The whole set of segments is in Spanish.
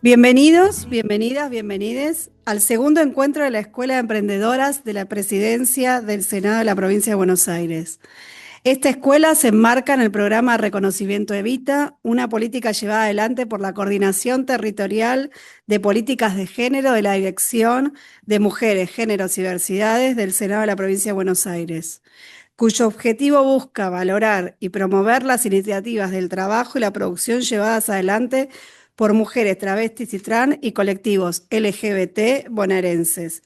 Bienvenidos, bienvenidas, bienvenides al segundo encuentro de la Escuela de Emprendedoras de la Presidencia del Senado de la Provincia de Buenos Aires. Esta escuela se enmarca en el programa Reconocimiento Evita, una política llevada adelante por la Coordinación Territorial de Políticas de Género de la Dirección de Mujeres, Géneros y Diversidades del Senado de la Provincia de Buenos Aires, cuyo objetivo busca valorar y promover las iniciativas del trabajo y la producción llevadas adelante por mujeres travestis y trans y colectivos LGBT bonaerenses.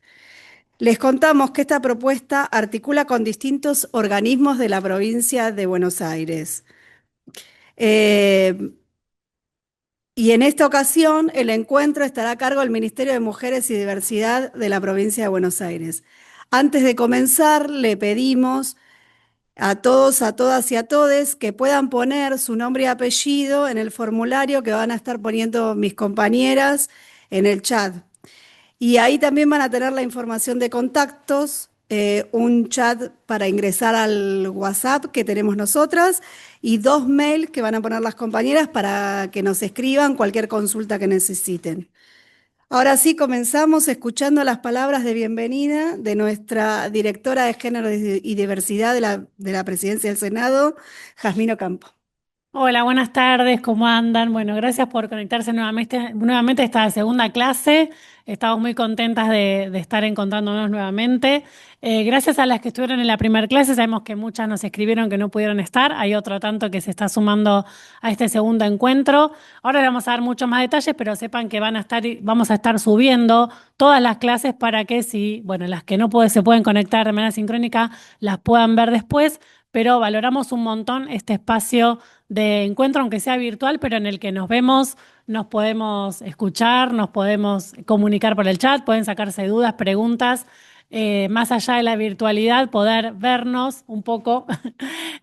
Les contamos que esta propuesta articula con distintos organismos de la provincia de Buenos Aires. Eh, y en esta ocasión el encuentro estará a cargo del Ministerio de Mujeres y Diversidad de la provincia de Buenos Aires. Antes de comenzar, le pedimos a todos, a todas y a todes que puedan poner su nombre y apellido en el formulario que van a estar poniendo mis compañeras en el chat. Y ahí también van a tener la información de contactos, un chat para ingresar al WhatsApp que tenemos nosotras y dos mails que van a poner las compañeras para que nos escriban cualquier consulta que necesiten. Ahora sí, comenzamos escuchando las palabras de bienvenida de nuestra directora de Género y Diversidad de la Presidencia del Senado, Jazmín Ocampo. Hola, buenas tardes, ¿cómo andan? Bueno, gracias por conectarse nuevamente a esta segunda clase. Estamos muy contentas de estar encontrándonos nuevamente. Gracias a las que estuvieron en la primera clase, sabemos que muchas nos escribieron que no pudieron estar. Hay otro tanto que se está sumando a este segundo encuentro. Ahora les vamos a dar muchos más detalles, pero sepan que vamos a estar subiendo todas las clases para que si, bueno, las que no se pueden conectar de manera sincrónica, las puedan ver después. Pero valoramos un montón este espacio de encuentro, aunque sea virtual, pero en el que nos vemos, nos podemos escuchar, nos podemos comunicar por el chat, pueden sacarse dudas, preguntas, más allá de la virtualidad, poder vernos un poco,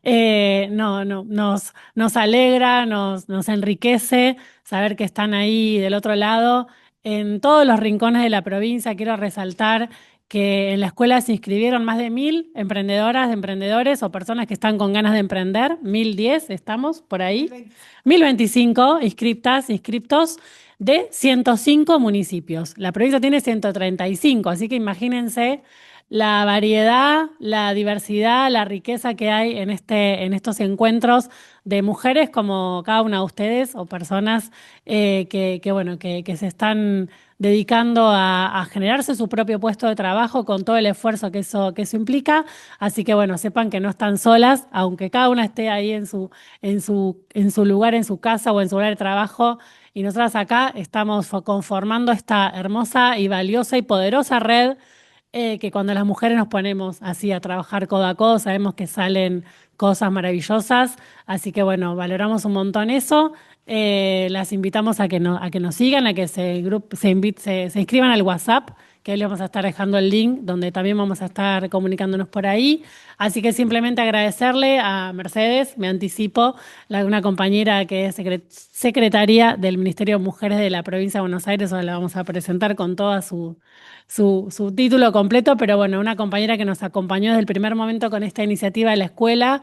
nos alegra, nos enriquece saber que están ahí del otro lado. En todos los rincones de la provincia, quiero resaltar que en la escuela se inscribieron más de 1.000 emprendedoras, emprendedores o personas que están con ganas de emprender. 1.010 estamos por ahí. 1.025 inscriptas, inscriptos de 105 municipios. La provincia tiene 135, así que imagínense la variedad, la diversidad, la riqueza que hay en estos encuentros de mujeres como cada una de ustedes o personas que se están dedicando a generarse su propio puesto de trabajo con todo el esfuerzo que eso implica. Así que bueno, sepan que no están solas, aunque cada una esté ahí en su lugar, en su casa o en su lugar de trabajo. Y nosotras acá estamos conformando esta hermosa y valiosa y poderosa red que cuando las mujeres nos ponemos así a trabajar codo a codo, sabemos que salen cosas maravillosas. Así que bueno, valoramos un montón eso. Las invitamos a que nos sigan, a que se inscriban al WhatsApp, que ahí les vamos a estar dejando el link, donde también vamos a estar comunicándonos por ahí. Así que simplemente agradecerle a Mercedes, me anticipo, una compañera que es secretaria del Ministerio de Mujeres de la provincia de Buenos Aires, ahora la vamos a presentar con toda su título completo, pero bueno, una compañera que nos acompañó desde el primer momento con esta iniciativa de la escuela.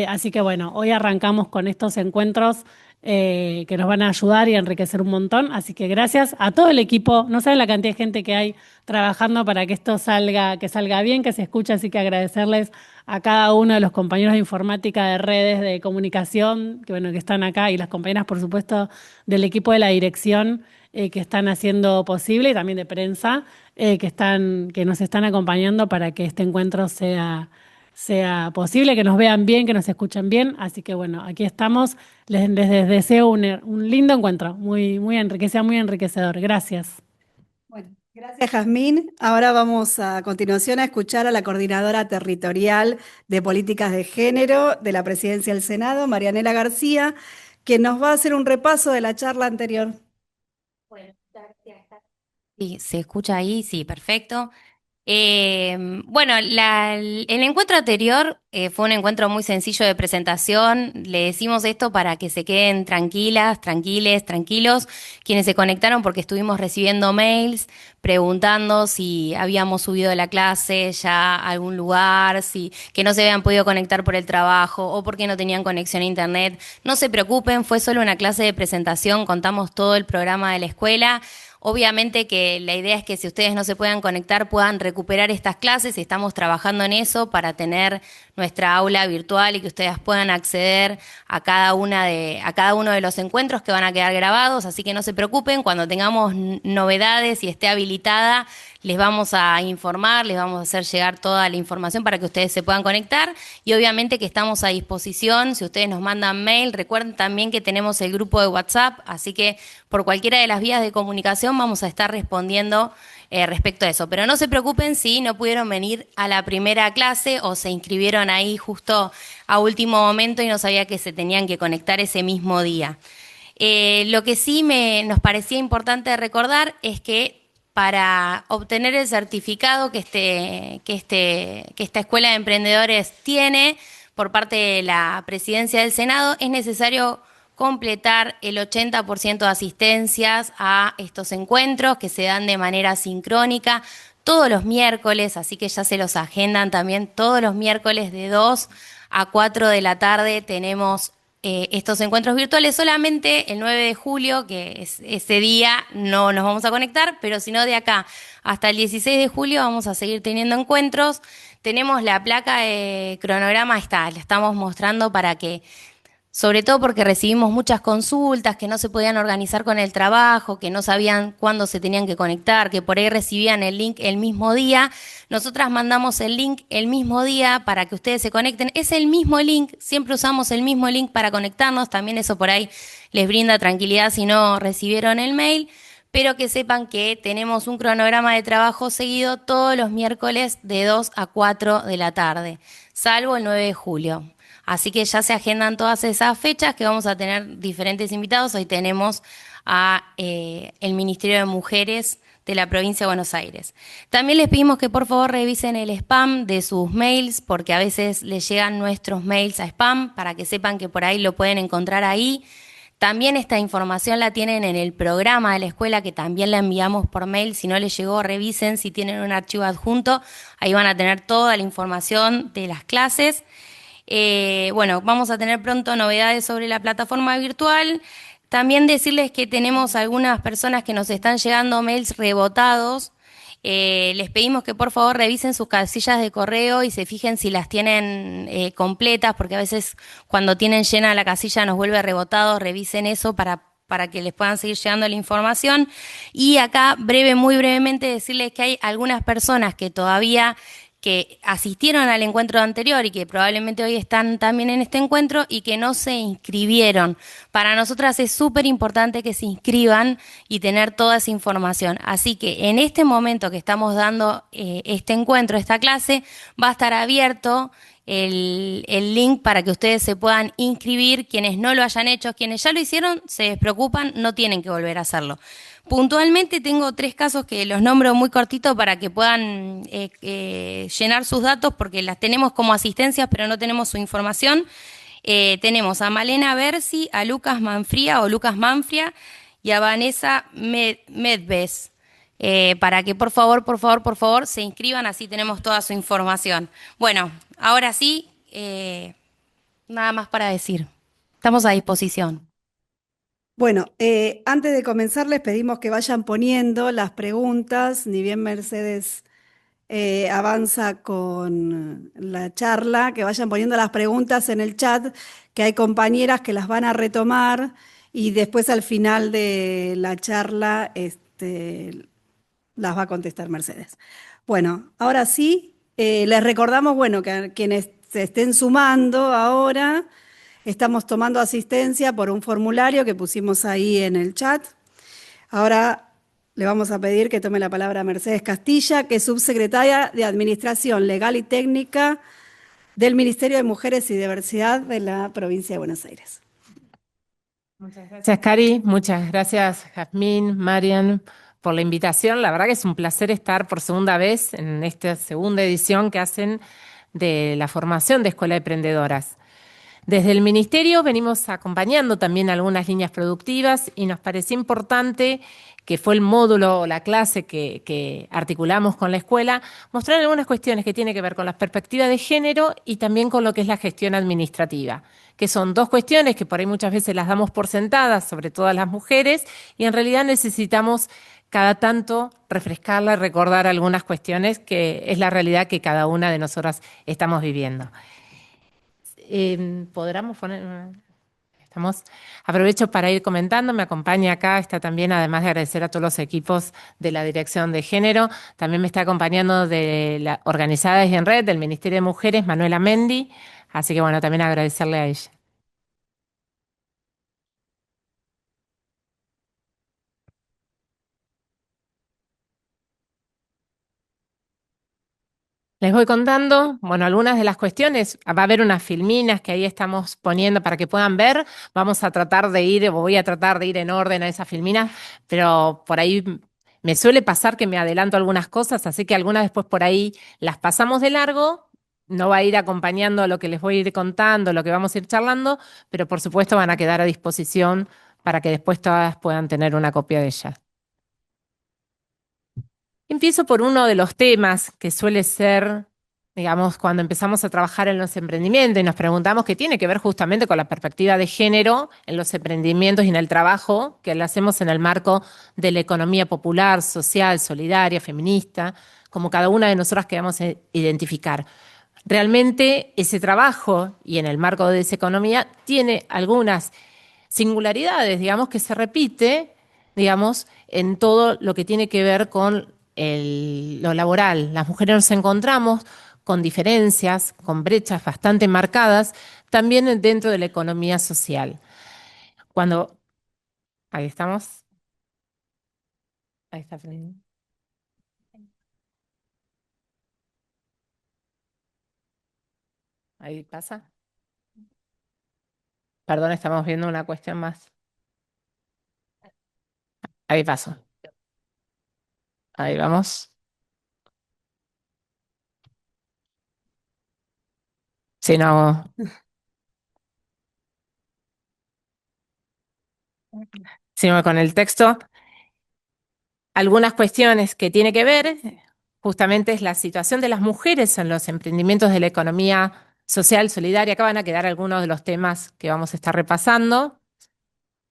Así que bueno, hoy arrancamos con estos encuentros que nos van a ayudar y a enriquecer un montón. Así que gracias a todo el equipo. No saben la cantidad de gente que hay trabajando para que esto que salga bien, que se escuche. Así que agradecerles a cada uno de los compañeros de informática, de redes, de comunicación, que bueno, que están acá, y las compañeras, por supuesto, del equipo de la dirección que están haciendo posible, y también de prensa, que nos están acompañando para que este encuentro sea posible, que nos vean bien, que nos escuchen bien. Así que bueno, aquí estamos. Les deseo un lindo encuentro, que sea muy enriquecedor. Gracias. Bueno, gracias, Jazmín. Ahora vamos a continuación a escuchar a la coordinadora territorial de políticas de género de la Presidencia del Senado, Marianela García, que nos va a hacer un repaso de la charla anterior. Bueno, gracias. Sí, ¿se escucha ahí? Sí, perfecto. Bueno, el encuentro anterior fue un encuentro muy sencillo de presentación. Le decimos esto para que se queden tranquilas, tranquiles, tranquilos quienes se conectaron porque estuvimos recibiendo mails preguntando si habíamos subido de la clase ya a algún lugar, si que no se habían podido conectar por el trabajo o porque no tenían conexión a internet. No se preocupen, fue solo una clase de presentación, contamos todo el programa de la escuela. Obviamente que la idea es que si ustedes no se puedan conectar puedan recuperar estas clases y estamos trabajando en eso para tener nuestra aula virtual y que ustedes puedan acceder a a cada uno de los encuentros que van a quedar grabados, así que no se preocupen, cuando tengamos novedades y esté habilitada les vamos a informar, les vamos a hacer llegar toda la información para que ustedes se puedan conectar y obviamente que estamos a disposición, si ustedes nos mandan mail, recuerden también que tenemos el grupo de WhatsApp, así que por cualquiera de las vías de comunicación vamos a estar respondiendo respecto a eso. Pero no se preocupen si no pudieron venir a la primera clase o se inscribieron ahí justo a último momento y no sabía que se tenían que conectar ese mismo día. Lo que sí nos parecía importante recordar es que para obtener el certificado que esta Escuela de Emprendedores tiene por parte de la Presidencia del Senado, es necesario completar el 80% de asistencias a estos encuentros que se dan de manera sincrónica todos los miércoles, así que ya se los agendan también todos los miércoles de 2 a 4 de la tarde tenemos estos encuentros virtuales. Solamente el 9 de julio, que es ese día, no nos vamos a conectar, pero si no de acá hasta el 16 de julio vamos a seguir teniendo encuentros. Tenemos la placa de cronograma, está, la estamos mostrando para que sobre todo porque recibimos muchas consultas que no se podían organizar con el trabajo, que no sabían cuándo se tenían que conectar, que por ahí recibían el link el mismo día. Nosotras mandamos el link el mismo día para que ustedes se conecten. Es el mismo link, siempre usamos el mismo link para conectarnos. También eso por ahí les brinda tranquilidad si no recibieron el mail. Pero que sepan que tenemos un cronograma de trabajo seguido todos los miércoles de 2 a 4 de la tarde, salvo el 9 de julio. Así que ya se agendan todas esas fechas que vamos a tener diferentes invitados. Hoy tenemos a el Ministerio de Mujeres de la provincia de Buenos Aires. También les pedimos que por favor revisen el spam de sus mails, porque a veces les llegan nuestros mails a spam, para que sepan que por ahí lo pueden encontrar ahí. También esta información la tienen en el programa de la escuela, que también la enviamos por mail. Si no les llegó, revisen si tienen un archivo adjunto. Ahí van a tener toda la información de las clases. Bueno, vamos a tener pronto novedades sobre la plataforma virtual. También decirles que tenemos algunas personas que nos están llegando mails rebotados. Les pedimos que por favor revisen sus casillas de correo y se fijen si las tienen completas, porque a veces cuando tienen llena la casilla nos vuelve rebotado. Revisen eso para que les puedan seguir llegando la información. Y acá, muy brevemente, decirles que hay algunas personas que todavía que asistieron al encuentro anterior y que probablemente hoy están también en este encuentro y que no se inscribieron. Para nosotras es súper importante que se inscriban y tener toda esa información. Así que en este momento que estamos dando este encuentro, esta clase, va a estar abierto el link para que ustedes se puedan inscribir. Quienes no lo hayan hecho, quienes ya lo hicieron, se despreocupan, no tienen que volver a hacerlo. Puntualmente tengo 3 casos que los nombro muy cortito para que puedan llenar sus datos, porque las tenemos como asistencias, pero no tenemos su información. Tenemos a Malena Bersi, a Lucas Manfría o Lucas Manfria y a Vanessa Medves. Para que por favor se inscriban, así tenemos toda su información. Bueno, ahora sí, nada más para decir. Estamos a disposición. Bueno, antes de comenzar les pedimos que vayan poniendo las preguntas, ni bien Mercedes avanza con la charla, que vayan poniendo las preguntas en el chat, que hay compañeras que las van a retomar y después al final de la charla las va a contestar Mercedes. Bueno, ahora sí, les recordamos, bueno, que a quienes se estén sumando ahora, estamos tomando asistencia por un formulario que pusimos ahí en el chat. Ahora le vamos a pedir que tome la palabra Mercedes Castilla, que es subsecretaria de Administración Legal y Técnica del Ministerio de Mujeres y Diversidad de la provincia de Buenos Aires. Muchas gracias, Cari. Muchas gracias, Jazmín, Marian, por la invitación. La verdad que es un placer estar por segunda vez en esta segunda edición que hacen de la formación de Escuela de Emprendedoras. Desde el Ministerio venimos acompañando también algunas líneas productivas y nos pareció importante, que fue el módulo o la clase que articulamos con la escuela, mostrar algunas cuestiones que tienen que ver con las perspectivas de género y también con lo que es la gestión administrativa, que son dos cuestiones que por ahí muchas veces las damos por sentadas, sobre todo las mujeres, y en realidad necesitamos cada tanto refrescarla y recordar algunas cuestiones que es la realidad que cada una de nosotras estamos viviendo. ¿Podríamos poner? Estamos. Aprovecho para ir comentando, me acompaña acá, está también, además de agradecer a todos los equipos de la Dirección de Género, también me está acompañando de la Organizadas y en Red del Ministerio de Mujeres, Manuela Mendi, así que bueno, también agradecerle a ella. Les voy contando, bueno, algunas de las cuestiones. Va a haber unas filminas que ahí estamos poniendo para que puedan ver. Vamos a tratar de ir, o voy a tratar de ir en orden a esas filminas, pero por ahí me suele pasar que me adelanto algunas cosas, así que algunas después por ahí las pasamos de largo. No va a ir acompañando lo que les voy a ir contando, lo que vamos a ir charlando, pero por supuesto van a quedar a disposición para que después todas puedan tener una copia de ellas. Empiezo por uno de los temas que suele ser, digamos, cuando empezamos a trabajar en los emprendimientos y nos preguntamos qué tiene que ver justamente con la perspectiva de género en los emprendimientos y en el trabajo que lo hacemos en el marco de la economía popular, social, solidaria, feminista, como cada una de nosotras queremos identificar. Realmente ese trabajo y en el marco de esa economía tiene algunas singularidades, digamos, que se repite, digamos, en todo lo que tiene que ver con lo laboral. Las mujeres nos encontramos con diferencias, con brechas bastante marcadas, también dentro de la economía social. Ahí estamos. Ahí está. Ahí pasa. Perdón, estamos viendo una cuestión más. Ahí paso. Ahí vamos. Si no, sigo con el texto. Algunas cuestiones que tiene que ver justamente es la situación de las mujeres en los emprendimientos de la economía social solidaria. Acá van a quedar algunos de los temas que vamos a estar repasando,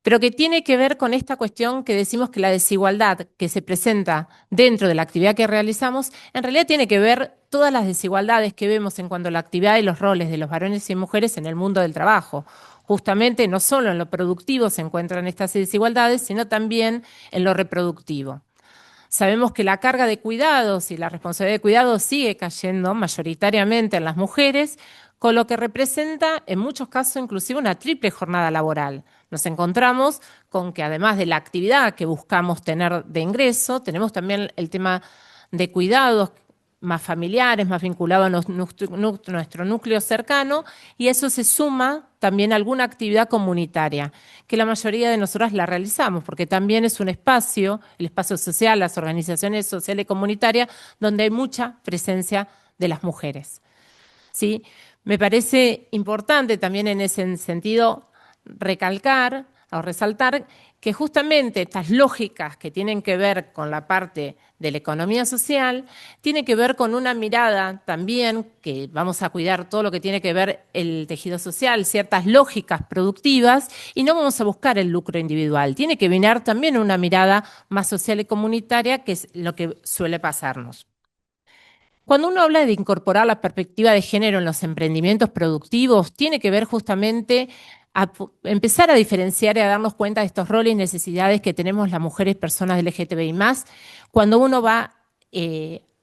pero que tiene que ver con esta cuestión que decimos que la desigualdad que se presenta dentro de la actividad que realizamos, en realidad tiene que ver todas las desigualdades que vemos en cuanto a la actividad y los roles de los varones y mujeres en el mundo del trabajo. Justamente no solo en lo productivo se encuentran estas desigualdades, sino también en lo reproductivo. Sabemos que la carga de cuidados y la responsabilidad de cuidados sigue cayendo mayoritariamente en las mujeres, con lo que representa en muchos casos inclusive una triple jornada laboral. Nos encontramos con que además de la actividad que buscamos tener de ingreso, tenemos también el tema de cuidados más familiares, más vinculados a nuestro núcleo cercano, y eso se suma también a alguna actividad comunitaria, que la mayoría de nosotras la realizamos, porque también es un espacio, el espacio social, las organizaciones sociales y comunitarias, donde hay mucha presencia de las mujeres. ¿Sí? Me parece importante también en ese sentido recalcar o resaltar que justamente estas lógicas que tienen que ver con la parte de la economía social, tiene que ver con una mirada también, que vamos a cuidar todo lo que tiene que ver el tejido social, ciertas lógicas productivas, y no vamos a buscar el lucro individual. Tiene que venir también una mirada más social y comunitaria, que es lo que suele pasarnos. Cuando uno habla de incorporar la perspectiva de género en los emprendimientos productivos, tiene que ver justamente a empezar a diferenciar y a darnos cuenta de estos roles y necesidades que tenemos las mujeres, personas LGTBI+, cuando uno va,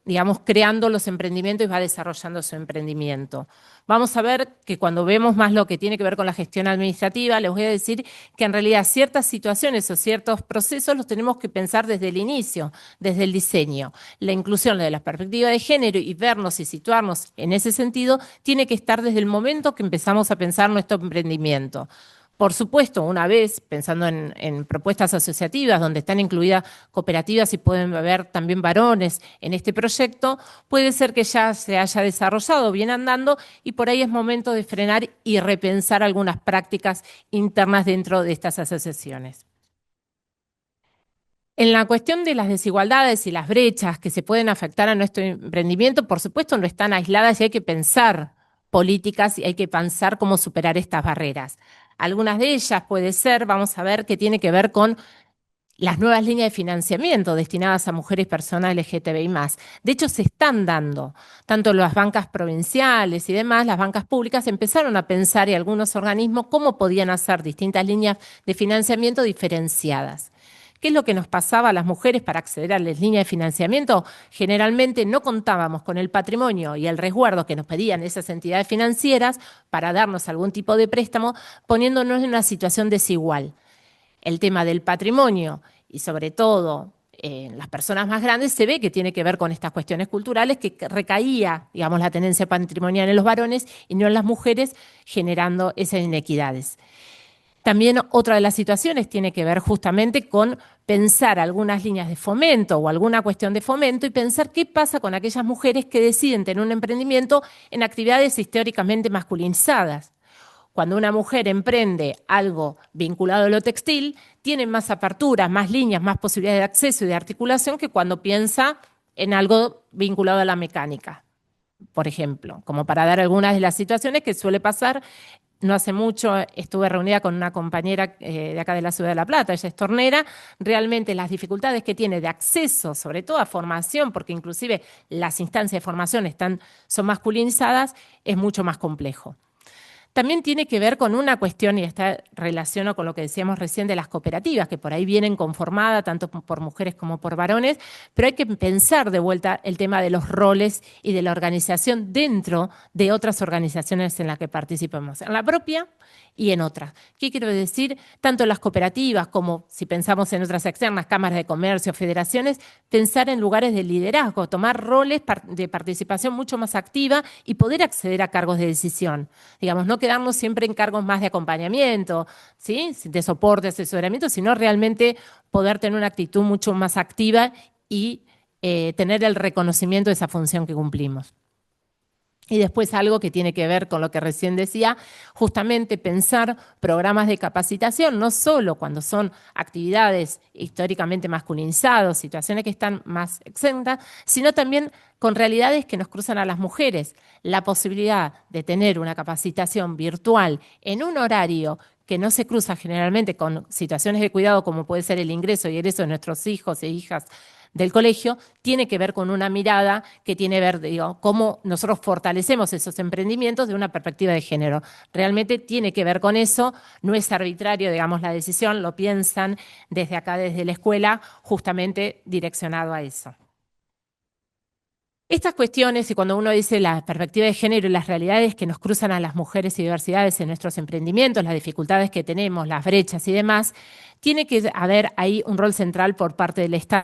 digamos, creando los emprendimientos y va desarrollando su emprendimiento. Vamos a ver que cuando vemos más lo que tiene que ver con la gestión administrativa, les voy a decir que en realidad ciertas situaciones o ciertos procesos los tenemos que pensar desde el inicio, desde el diseño. La inclusión de la perspectiva de género y vernos y situarnos en ese sentido tiene que estar desde el momento que empezamos a pensar nuestro emprendimiento. Por supuesto, una vez pensando en propuestas asociativas donde están incluidas cooperativas y pueden haber también varones en este proyecto, puede ser que ya se haya desarrollado, bien andando, y por ahí es momento de frenar y repensar algunas prácticas internas dentro de estas asociaciones. En la cuestión de las desigualdades y las brechas que se pueden afectar a nuestro emprendimiento, por supuesto no están aisladas y hay que pensar políticas y hay que pensar cómo superar estas barreras. Algunas de ellas puede ser, vamos a ver, que tiene que ver con las nuevas líneas de financiamiento destinadas a mujeres y personas LGTBI+. De hecho, se están dando, tanto las bancas provinciales y demás, las bancas públicas empezaron a pensar y algunos organismos cómo podían hacer distintas líneas de financiamiento diferenciadas. ¿Qué es lo que nos pasaba a las mujeres para acceder a las líneas de financiamiento? Generalmente no contábamos con el patrimonio y el resguardo que nos pedían esas entidades financieras para darnos algún tipo de préstamo, poniéndonos en una situación desigual. El tema del patrimonio y sobre todo en las personas más grandes se ve que tiene que ver con estas cuestiones culturales que recaía, digamos, la tenencia patrimonial en los varones y no en las mujeres, generando esas inequidades. También otra de las situaciones tiene que ver justamente con pensar algunas líneas de fomento o alguna cuestión de fomento y pensar qué pasa con aquellas mujeres que deciden tener un emprendimiento en actividades históricamente masculinizadas. Cuando una mujer emprende algo vinculado a lo textil, tiene más aperturas, más líneas, más posibilidades de acceso y de articulación que cuando piensa en algo vinculado a la mecánica, por ejemplo, como para dar algunas de las situaciones que suele pasar. No hace mucho estuve reunida con una compañera de acá de la ciudad de La Plata, ella es tornera, realmente las dificultades que tiene de acceso, sobre todo a formación, porque inclusive las instancias de formación son masculinizadas, es mucho más complejo. También tiene que ver con una cuestión, y está relacionado con lo que decíamos recién de las cooperativas, que por ahí vienen conformadas tanto por mujeres como por varones, pero hay que pensar de vuelta el tema de los roles y de la organización dentro de otras organizaciones en las que participamos, en la propia y en otras. ¿Qué quiero decir? Tanto en las cooperativas como, si pensamos en otras externas, cámaras de comercio, federaciones, pensar en lugares de liderazgo, tomar roles de participación mucho más activa y poder acceder a cargos de decisión. Digamos, no quedarnos siempre en cargos más de acompañamiento, ¿sí? De soporte, asesoramiento, sino realmente poder tener una actitud mucho más activa y tener el reconocimiento de esa función que cumplimos. Y después algo que tiene que ver con lo que recién decía, justamente pensar programas de capacitación, no solo cuando son actividades históricamente masculinizadas, situaciones que están más exentas, sino también con realidades que nos cruzan a las mujeres. La posibilidad de tener una capacitación virtual en un horario que no se cruza generalmente con situaciones de cuidado como puede ser el ingreso y egreso de nuestros hijos e hijas del colegio, tiene que ver con una mirada que tiene que ver, digo, cómo nosotros fortalecemos esos emprendimientos de una perspectiva de género. Realmente tiene que ver con eso, no es arbitrario, digamos, la decisión, lo piensan desde acá, desde la escuela, justamente direccionado a eso. Estas cuestiones, y cuando uno dice la perspectiva de género y las realidades que nos cruzan a las mujeres y diversidades en nuestros emprendimientos, las dificultades que tenemos, las brechas y demás, tiene que haber ahí un rol central por parte del Estado.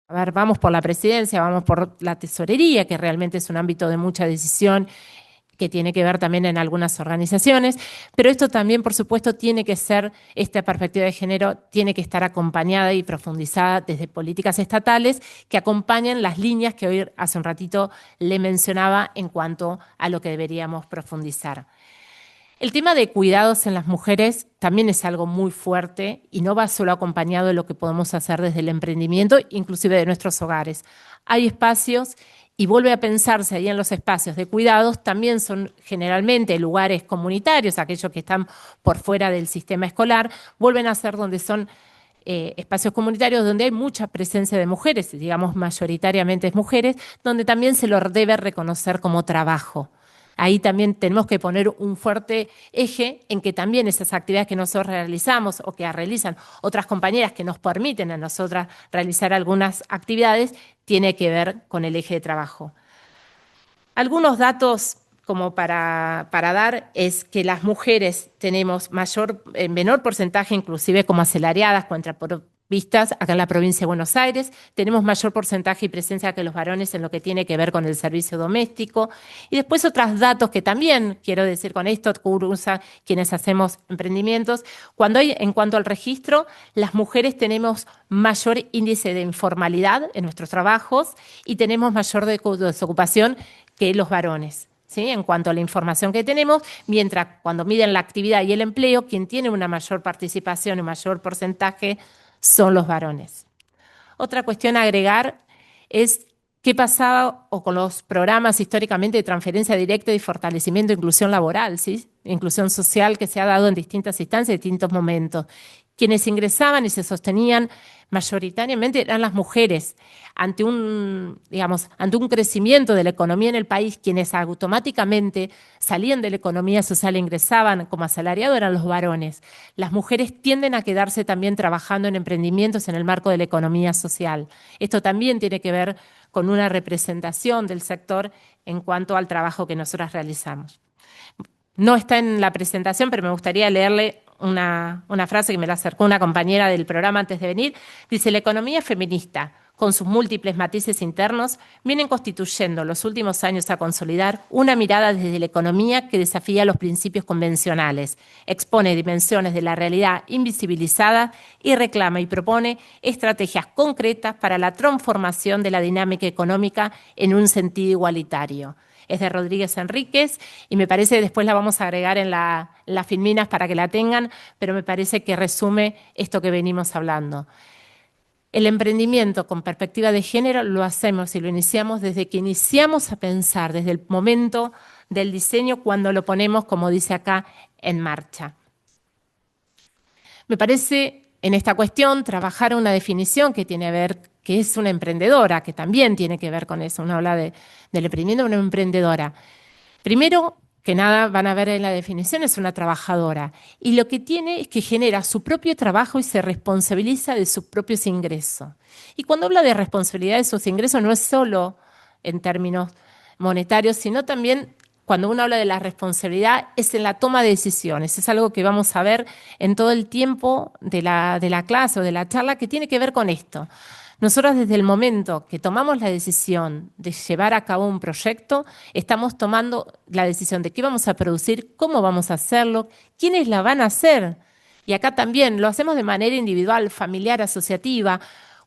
A ver, vamos por la presidencia, vamos por la tesorería, que realmente es un ámbito de mucha decisión que tiene que ver también en algunas organizaciones, pero esto también, por supuesto, tiene que ser, esta perspectiva de género tiene que estar acompañada y profundizada desde políticas estatales que acompañen las líneas que hoy hace un ratito le mencionaba en cuanto a lo que deberíamos profundizar. El tema de cuidados en las mujeres también es algo muy fuerte y no va solo acompañado de lo que podemos hacer desde el emprendimiento, inclusive de nuestros hogares. Hay espacios y vuelve a pensarse ahí en los espacios de cuidados, también son generalmente lugares comunitarios, aquellos que están por fuera del sistema escolar, vuelven a ser donde son espacios comunitarios donde hay mucha presencia de mujeres, digamos mayoritariamente mujeres, donde también se lo debe reconocer como trabajo. Ahí también tenemos que poner un fuerte eje en que también esas actividades que nosotros realizamos o que realizan otras compañeras que nos permiten a nosotras realizar algunas actividades, tiene que ver con el eje de trabajo. Algunos datos como para dar es que las mujeres tenemos menor porcentaje, inclusive como asalariadas contraprovistas acá en la provincia de Buenos Aires, tenemos mayor porcentaje y presencia que los varones en lo que tiene que ver con el servicio doméstico. Y después otros datos que también quiero decir con esto, curiosa, quienes hacemos emprendimientos, en cuanto al registro, las mujeres tenemos mayor índice de informalidad en nuestros trabajos y tenemos mayor desocupación que los varones, ¿sí? En cuanto a la información que tenemos, mientras cuando miden la actividad y el empleo, quien tiene una mayor participación y mayor porcentaje son los varones. Otra cuestión a agregar es qué pasaba con los programas históricamente de transferencia directa y fortalecimiento de inclusión laboral, ¿sí? Inclusión social que se ha dado en distintas instancias, en distintos momentos. Quienes ingresaban y se sostenían mayoritariamente eran las mujeres. Ante un crecimiento de la economía en el país, quienes automáticamente salían de la economía social e ingresaban como asalariados eran los varones. Las mujeres tienden a quedarse también trabajando en emprendimientos en el marco de la economía social. Esto también tiene que ver con una representación del sector en cuanto al trabajo que nosotras realizamos. No está en la presentación, pero me gustaría leerle una frase que me la acercó una compañera del programa antes de venir. Dice: la economía feminista, con sus múltiples matices internos, vienen constituyendo los últimos años a consolidar una mirada desde la economía que desafía los principios convencionales, expone dimensiones de la realidad invisibilizada y reclama y propone estrategias concretas para la transformación de la dinámica económica en un sentido igualitario. Es de Rodríguez Enríquez y me parece que después la vamos a agregar en las filminas para que la tengan, pero me parece que resume esto que venimos hablando. El emprendimiento con perspectiva de género lo hacemos y lo iniciamos desde que iniciamos a pensar, desde el momento del diseño, cuando lo ponemos, como dice acá, en marcha. Me parece en esta cuestión trabajar una definición que tiene que ver, que es una emprendedora, que también tiene que ver con eso. Uno habla del emprendimiento de una emprendedora. Primero que nada, van a ver en la definición, es una trabajadora. Y lo que tiene es que genera su propio trabajo y se responsabiliza de sus propios ingresos. Y cuando habla de responsabilidad de sus ingresos, no es solo en términos monetarios, sino también cuando uno habla de la responsabilidad, es en la toma de decisiones. Es algo que vamos a ver en todo el tiempo de la clase o de la charla que tiene que ver con esto. Nosotros desde el momento que tomamos la decisión de llevar a cabo un proyecto, estamos tomando la decisión de qué vamos a producir, cómo vamos a hacerlo, quiénes la van a hacer. Y acá también lo hacemos de manera individual, familiar, asociativa.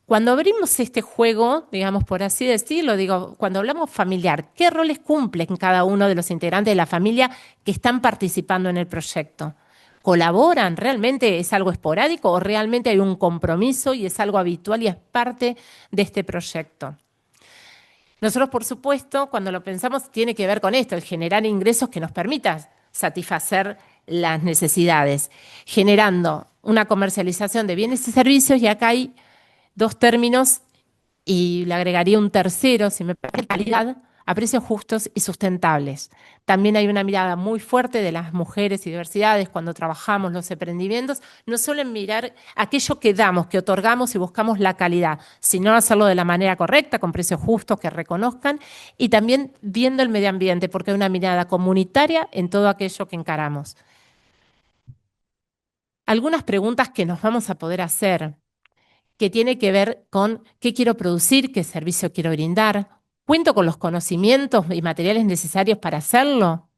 Cuando abrimos este juego, digamos por así decirlo, cuando hablamos familiar, ¿qué roles cumplen cada uno de los integrantes de la familia que están participando en el proyecto? ¿Colaboran? ¿Realmente es algo esporádico o realmente hay un compromiso y es algo habitual y es parte de este proyecto? Nosotros, por supuesto, cuando lo pensamos, tiene que ver con esto, el generar ingresos que nos permitan satisfacer las necesidades, generando una comercialización de bienes y servicios, y acá hay dos términos y le agregaría un tercero, si me parece, calidad, a precios justos y sustentables. También hay una mirada muy fuerte de las mujeres y diversidades cuando trabajamos los emprendimientos, no solo en mirar aquello que damos, que otorgamos y buscamos la calidad, sino hacerlo de la manera correcta, con precios justos que reconozcan, y también viendo el medio ambiente, porque hay una mirada comunitaria en todo aquello que encaramos. Algunas preguntas que nos vamos a poder hacer, que tiene que ver con qué quiero producir, qué servicio quiero brindar. ¿Cuento con los conocimientos y materiales necesarios para hacerlo?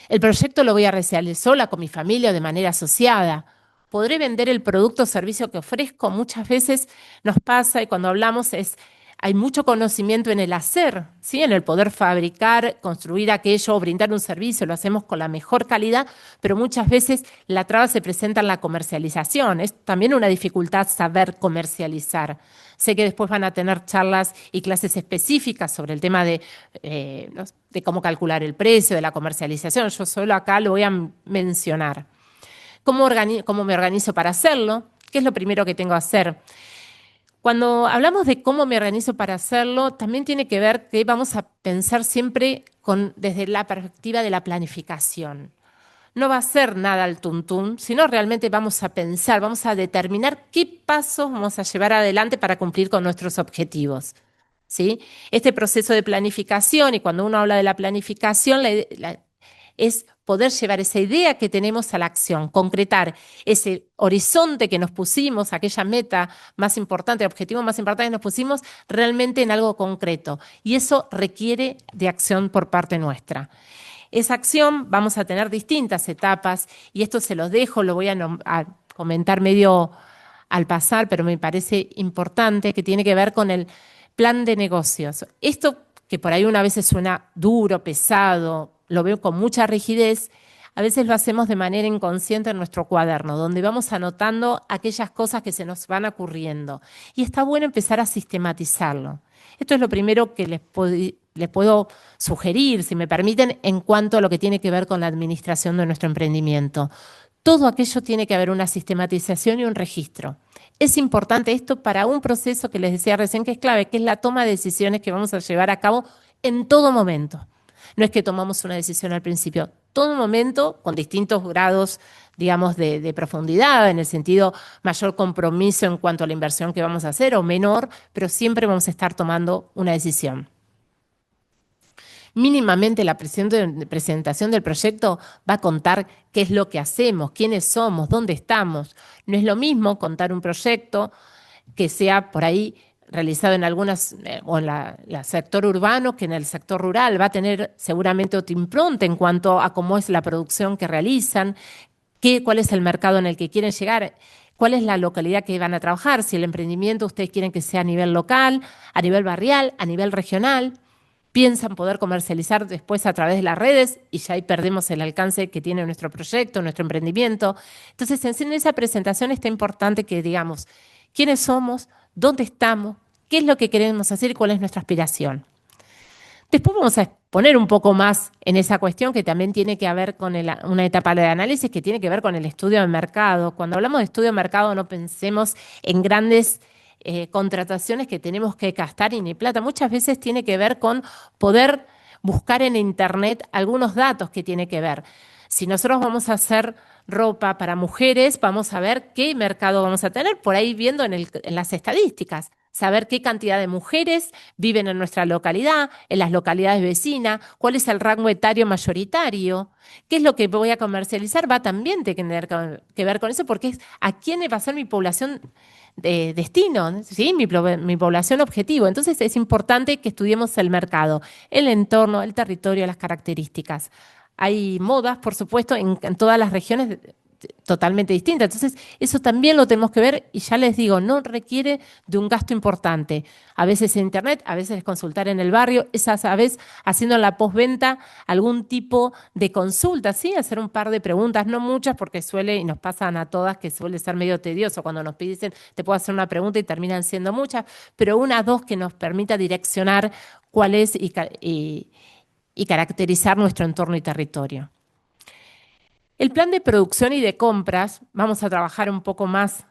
¿El proyecto lo voy a realizar sola, con mi familia o de manera asociada? ¿Podré vender el producto o servicio que ofrezco? Muchas veces nos pasa, y cuando hablamos hay mucho conocimiento en el hacer, ¿sí? En el poder fabricar, construir aquello o brindar un servicio, lo hacemos con la mejor calidad, pero muchas veces la traba se presenta en la comercialización. Es también una dificultad saber comercializar. Sé que después van a tener charlas y clases específicas sobre el tema de cómo calcular el precio, de la comercialización. Yo solo acá lo voy a mencionar. ¿Cómo me organizo para hacerlo? ¿Qué es lo primero que tengo que hacer? Cuando hablamos de cómo me organizo para hacerlo, también tiene que ver que vamos a pensar siempre desde la perspectiva de la planificación. No va a ser nada al tuntún, sino realmente vamos a pensar, vamos a determinar qué pasos vamos a llevar adelante para cumplir con nuestros objetivos. ¿sí? Este proceso de planificación, y cuando uno habla de la planificación, es poder llevar esa idea que tenemos a la acción, concretar ese horizonte que nos pusimos, aquella meta más importante, el objetivo más importante que nos pusimos, realmente en algo concreto. Y eso requiere de acción por parte nuestra. Esa acción vamos a tener distintas etapas, y esto se los dejo, lo voy a comentar medio al pasar, pero me parece importante, que tiene que ver con el plan de negocios. Esto que por ahí una vez suena duro, pesado, lo veo con mucha rigidez, a veces lo hacemos de manera inconsciente en nuestro cuaderno, donde vamos anotando aquellas cosas que se nos van ocurriendo. Y está bueno empezar a sistematizarlo. Esto es lo primero que les puedo sugerir, si me permiten, en cuanto a lo que tiene que ver con la administración de nuestro emprendimiento. Todo aquello tiene que haber una sistematización y un registro. Es importante esto para un proceso que les decía recién que es clave, que es la toma de decisiones que vamos a llevar a cabo en todo momento. No es que tomamos una decisión al principio, todo momento con distintos grados, digamos, de profundidad, en el sentido mayor compromiso en cuanto a la inversión que vamos a hacer o menor, pero siempre vamos a estar tomando una decisión. Mínimamente la presentación del proyecto va a contar qué es lo que hacemos, quiénes somos, dónde estamos. No es lo mismo contar un proyecto que sea por ahí realizado en algunas, o en el sector urbano, que en el sector rural. Va a tener seguramente otra impronta en cuanto a cómo es la producción que realizan, cuál es el mercado en el que quieren llegar, cuál es la localidad que van a trabajar, si el emprendimiento ustedes quieren que sea a nivel local, a nivel barrial, a nivel regional. Piensan poder comercializar después a través de las redes y ya ahí perdemos el alcance que tiene nuestro proyecto, nuestro emprendimiento. Entonces, en esa presentación está importante que digamos quiénes somos, dónde estamos, qué es lo que queremos hacer y cuál es nuestra aspiración. Después vamos a exponer un poco más en esa cuestión que también tiene que ver con una etapa de análisis que tiene que ver con el estudio de mercado. Cuando hablamos de estudio de mercado no pensemos en grandes contrataciones que tenemos que gastar y ni plata. Muchas veces tiene que ver con poder buscar en internet algunos datos que tiene que ver. Si nosotros vamos a hacer ropa para mujeres, vamos a ver qué mercado vamos a tener, por ahí viendo en las estadísticas, saber qué cantidad de mujeres viven en nuestra localidad, en las localidades vecinas, cuál es el rango etario mayoritario, qué es lo que voy a comercializar, va también a tener que ver con eso, porque es a quién va a ser mi población de destino, ¿sí? mi población objetivo. Entonces es importante que estudiemos el mercado, el entorno, el territorio, las características. Hay modas, por supuesto, en todas las regiones totalmente distintas. Entonces, eso también lo tenemos que ver y ya les digo, no requiere de un gasto importante. A veces en internet, a veces consultar en el barrio, a veces haciendo en la postventa algún tipo de consulta, ¿sí? Hacer un par de preguntas, no muchas porque y nos pasan a todas que suele ser medio tedioso cuando nos piden, te puedo hacer una pregunta y terminan siendo muchas, pero una o dos que nos permita direccionar cuál es y caracterizar nuestro entorno y territorio. El plan de producción y de compras, vamos a trabajar un poco más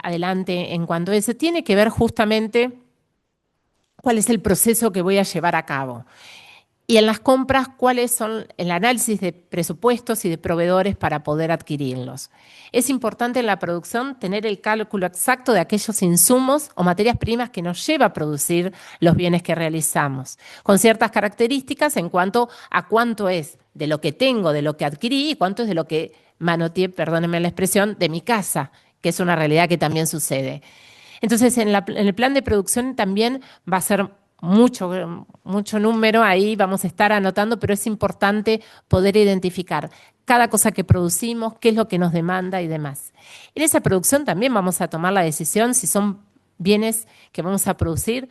adelante en cuanto a eso, tiene que ver justamente cuál es el proceso que voy a llevar a cabo. Y en las compras, cuáles son el análisis de presupuestos y de proveedores para poder adquirirlos. Es importante en la producción tener el cálculo exacto de aquellos insumos o materias primas que nos lleva a producir los bienes que realizamos, con ciertas características en cuanto a cuánto es de lo que tengo, de lo que adquirí, y cuánto es de lo que manoteé, perdónenme la expresión, de mi casa, que es una realidad que también sucede. Entonces, en el plan de producción también va a ser mucho número, ahí vamos a estar anotando, pero es importante poder identificar cada cosa que producimos, qué es lo que nos demanda y demás. En esa producción también vamos a tomar la decisión si son bienes que vamos a producir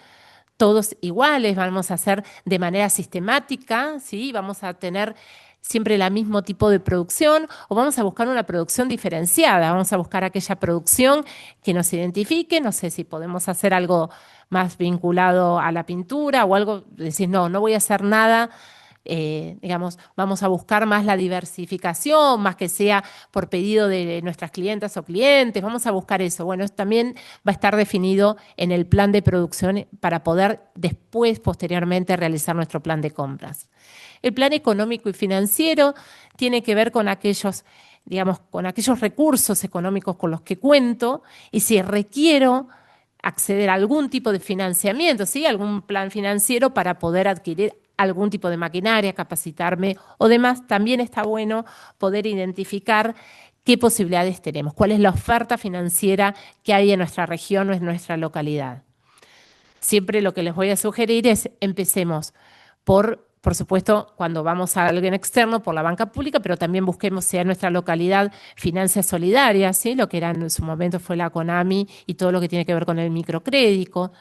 todos iguales, vamos a hacer de manera sistemática, ¿sí? Vamos a tener siempre el mismo tipo de producción o vamos a buscar una producción diferenciada, vamos a buscar aquella producción que nos identifique, no sé si podemos hacer algo más vinculado a la pintura o algo, decir, no voy a hacer nada, digamos, vamos a buscar más la diversificación, más que sea por pedido de nuestras clientas o clientes, vamos a buscar eso. Bueno, eso también va a estar definido en el plan de producción para poder después, posteriormente, realizar nuestro plan de compras. El plan económico y financiero tiene que ver con aquellos, digamos, con aquellos recursos económicos con los que cuento y si requiero acceder a algún tipo de financiamiento, ¿sí? Algún plan financiero para poder adquirir algún tipo de maquinaria, capacitarme o demás. También está bueno poder identificar qué posibilidades tenemos, cuál es la oferta financiera que hay en nuestra región o en nuestra localidad. Siempre lo que les voy a sugerir es empecemos por supuesto, cuando vamos a alguien externo, por la banca pública, pero también busquemos si en nuestra localidad finanzas solidarias, ¿sí? Lo que era en su momento fue la CONAMI y todo lo que tiene que ver con el microcrédito.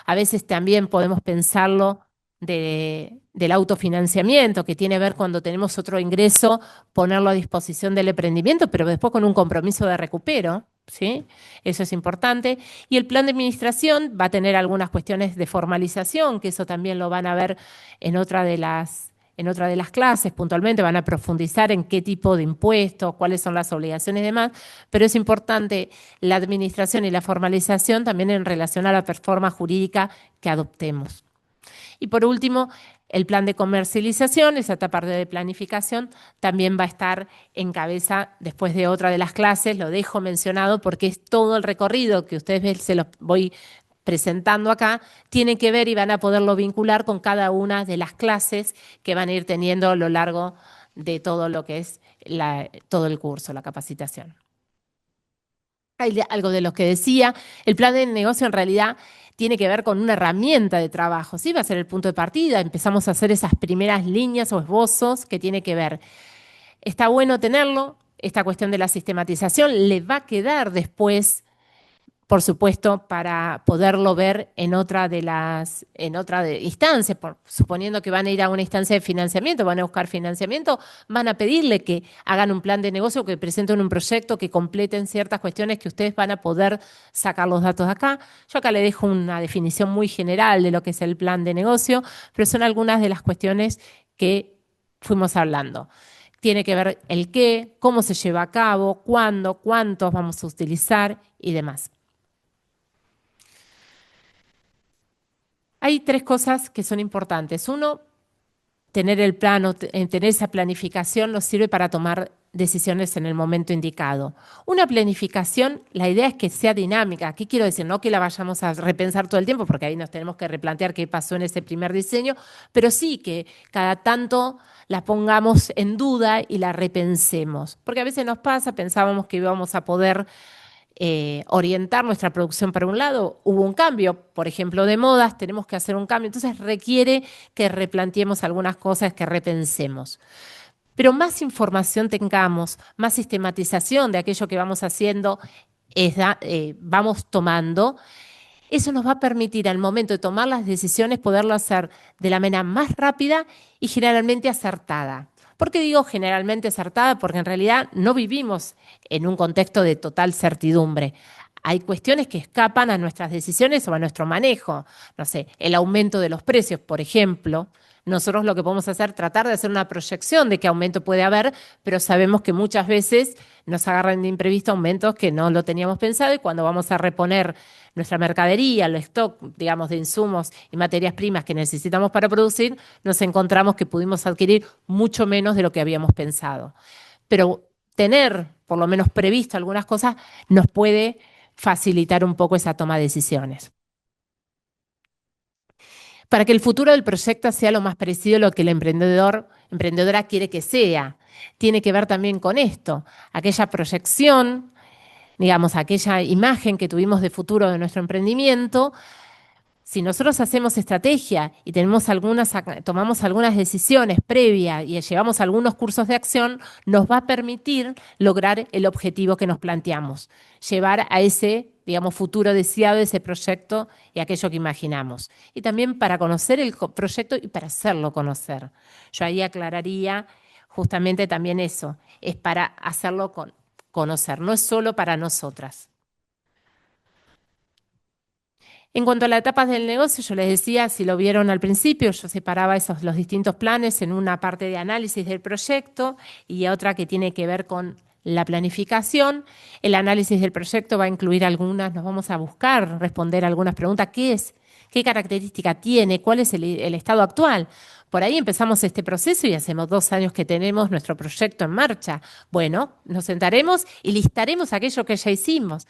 A veces también podemos pensarlo del autofinanciamiento, que tiene que ver cuando tenemos otro ingreso, ponerlo a disposición del emprendimiento, pero después con un compromiso de recupero, ¿sí? Eso es importante. Y el plan de administración va a tener algunas cuestiones de formalización, que eso también lo van a ver en otra de las clases, puntualmente van a profundizar en qué tipo de impuestos, cuáles son las obligaciones y demás, pero es importante la administración y la formalización también en relación a la performance jurídica que adoptemos. Y por último, el plan de comercialización, esa parte de planificación, también va a estar en cabeza después de otra de las clases, lo dejo mencionado porque es todo el recorrido que ustedes ven, se los voy presentando acá, tiene que ver y van a poderlo vincular con cada una de las clases que van a ir teniendo a lo largo de todo lo que es todo el curso, la capacitación. Hay algo de lo que decía, el plan de negocio en realidad tiene que ver con una herramienta de trabajo, ¿sí? Va a ser el punto de partida, empezamos a hacer esas primeras líneas o esbozos que tiene que ver. Está bueno tenerlo, esta cuestión de la sistematización le va a quedar después, por supuesto, para poderlo ver en otra de instancias, suponiendo que van a ir a una instancia de financiamiento, van a buscar financiamiento, van a pedirle que hagan un plan de negocio, que presenten un proyecto, que completen ciertas cuestiones que ustedes van a poder sacar los datos de acá. Yo acá le dejo una definición muy general de lo que es el plan de negocio, pero son algunas de las cuestiones que fuimos hablando. Tiene que ver el qué, cómo se lleva a cabo, cuándo, cuántos vamos a utilizar y demás. Hay tres cosas que son importantes. Uno, tener el plano, tener esa planificación nos sirve para tomar decisiones en el momento indicado. Una planificación, la idea es que sea dinámica. ¿Qué quiero decir? No que la vayamos a repensar todo el tiempo, porque ahí nos tenemos que replantear qué pasó en ese primer diseño, pero sí que cada tanto la pongamos en duda y la repensemos. Porque a veces nos pasa, pensábamos que íbamos a poder orientar nuestra producción para un lado, hubo un cambio, por ejemplo, de modas, tenemos que hacer un cambio, entonces requiere que replanteemos algunas cosas, que repensemos. Pero más información tengamos, más sistematización de aquello que vamos haciendo, vamos tomando, eso nos va a permitir al momento de tomar las decisiones poderlo hacer de la manera más rápida y generalmente acertada. ¿Por qué digo generalmente acertada? Porque en realidad no vivimos en un contexto de total certidumbre. Hay cuestiones que escapan a nuestras decisiones o a nuestro manejo. No sé, el aumento de los precios, por ejemplo. Nosotros lo que podemos hacer es tratar de hacer una proyección de qué aumento puede haber, pero sabemos que muchas veces nos agarran de imprevisto aumentos que no lo teníamos pensado y cuando vamos a reponer nuestra mercadería, el stock, digamos, de insumos y materias primas que necesitamos para producir, nos encontramos que pudimos adquirir mucho menos de lo que habíamos pensado. Pero tener, por lo menos previsto algunas cosas, nos puede facilitar un poco esa toma de decisiones. Para que el futuro del proyecto sea lo más parecido a lo que el emprendedora quiere que sea. Tiene que ver también con esto, aquella proyección, digamos, aquella imagen que tuvimos de futuro de nuestro emprendimiento. Si nosotros hacemos estrategia y tomamos algunas decisiones previas y llevamos algunos cursos de acción, nos va a permitir lograr el objetivo que nos planteamos, llevar a ese, digamos, futuro deseado, ese proyecto y aquello que imaginamos. Y también para conocer el proyecto y para hacerlo conocer. Yo ahí aclararía justamente también eso, es para hacerlo conocer, no es solo para nosotras. En cuanto a las etapas del negocio, yo les decía, si lo vieron al principio, yo separaba los distintos planes en una parte de análisis del proyecto y otra que tiene que ver con la planificación. El análisis del proyecto va a incluir nos vamos a buscar responder algunas preguntas. ¿Qué es? ¿Qué característica tiene? ¿Cuál es el estado actual? Por ahí empezamos este proceso y hacemos 2 años que tenemos nuestro proyecto en marcha. Bueno, nos sentaremos y listaremos aquello que ya hicimos.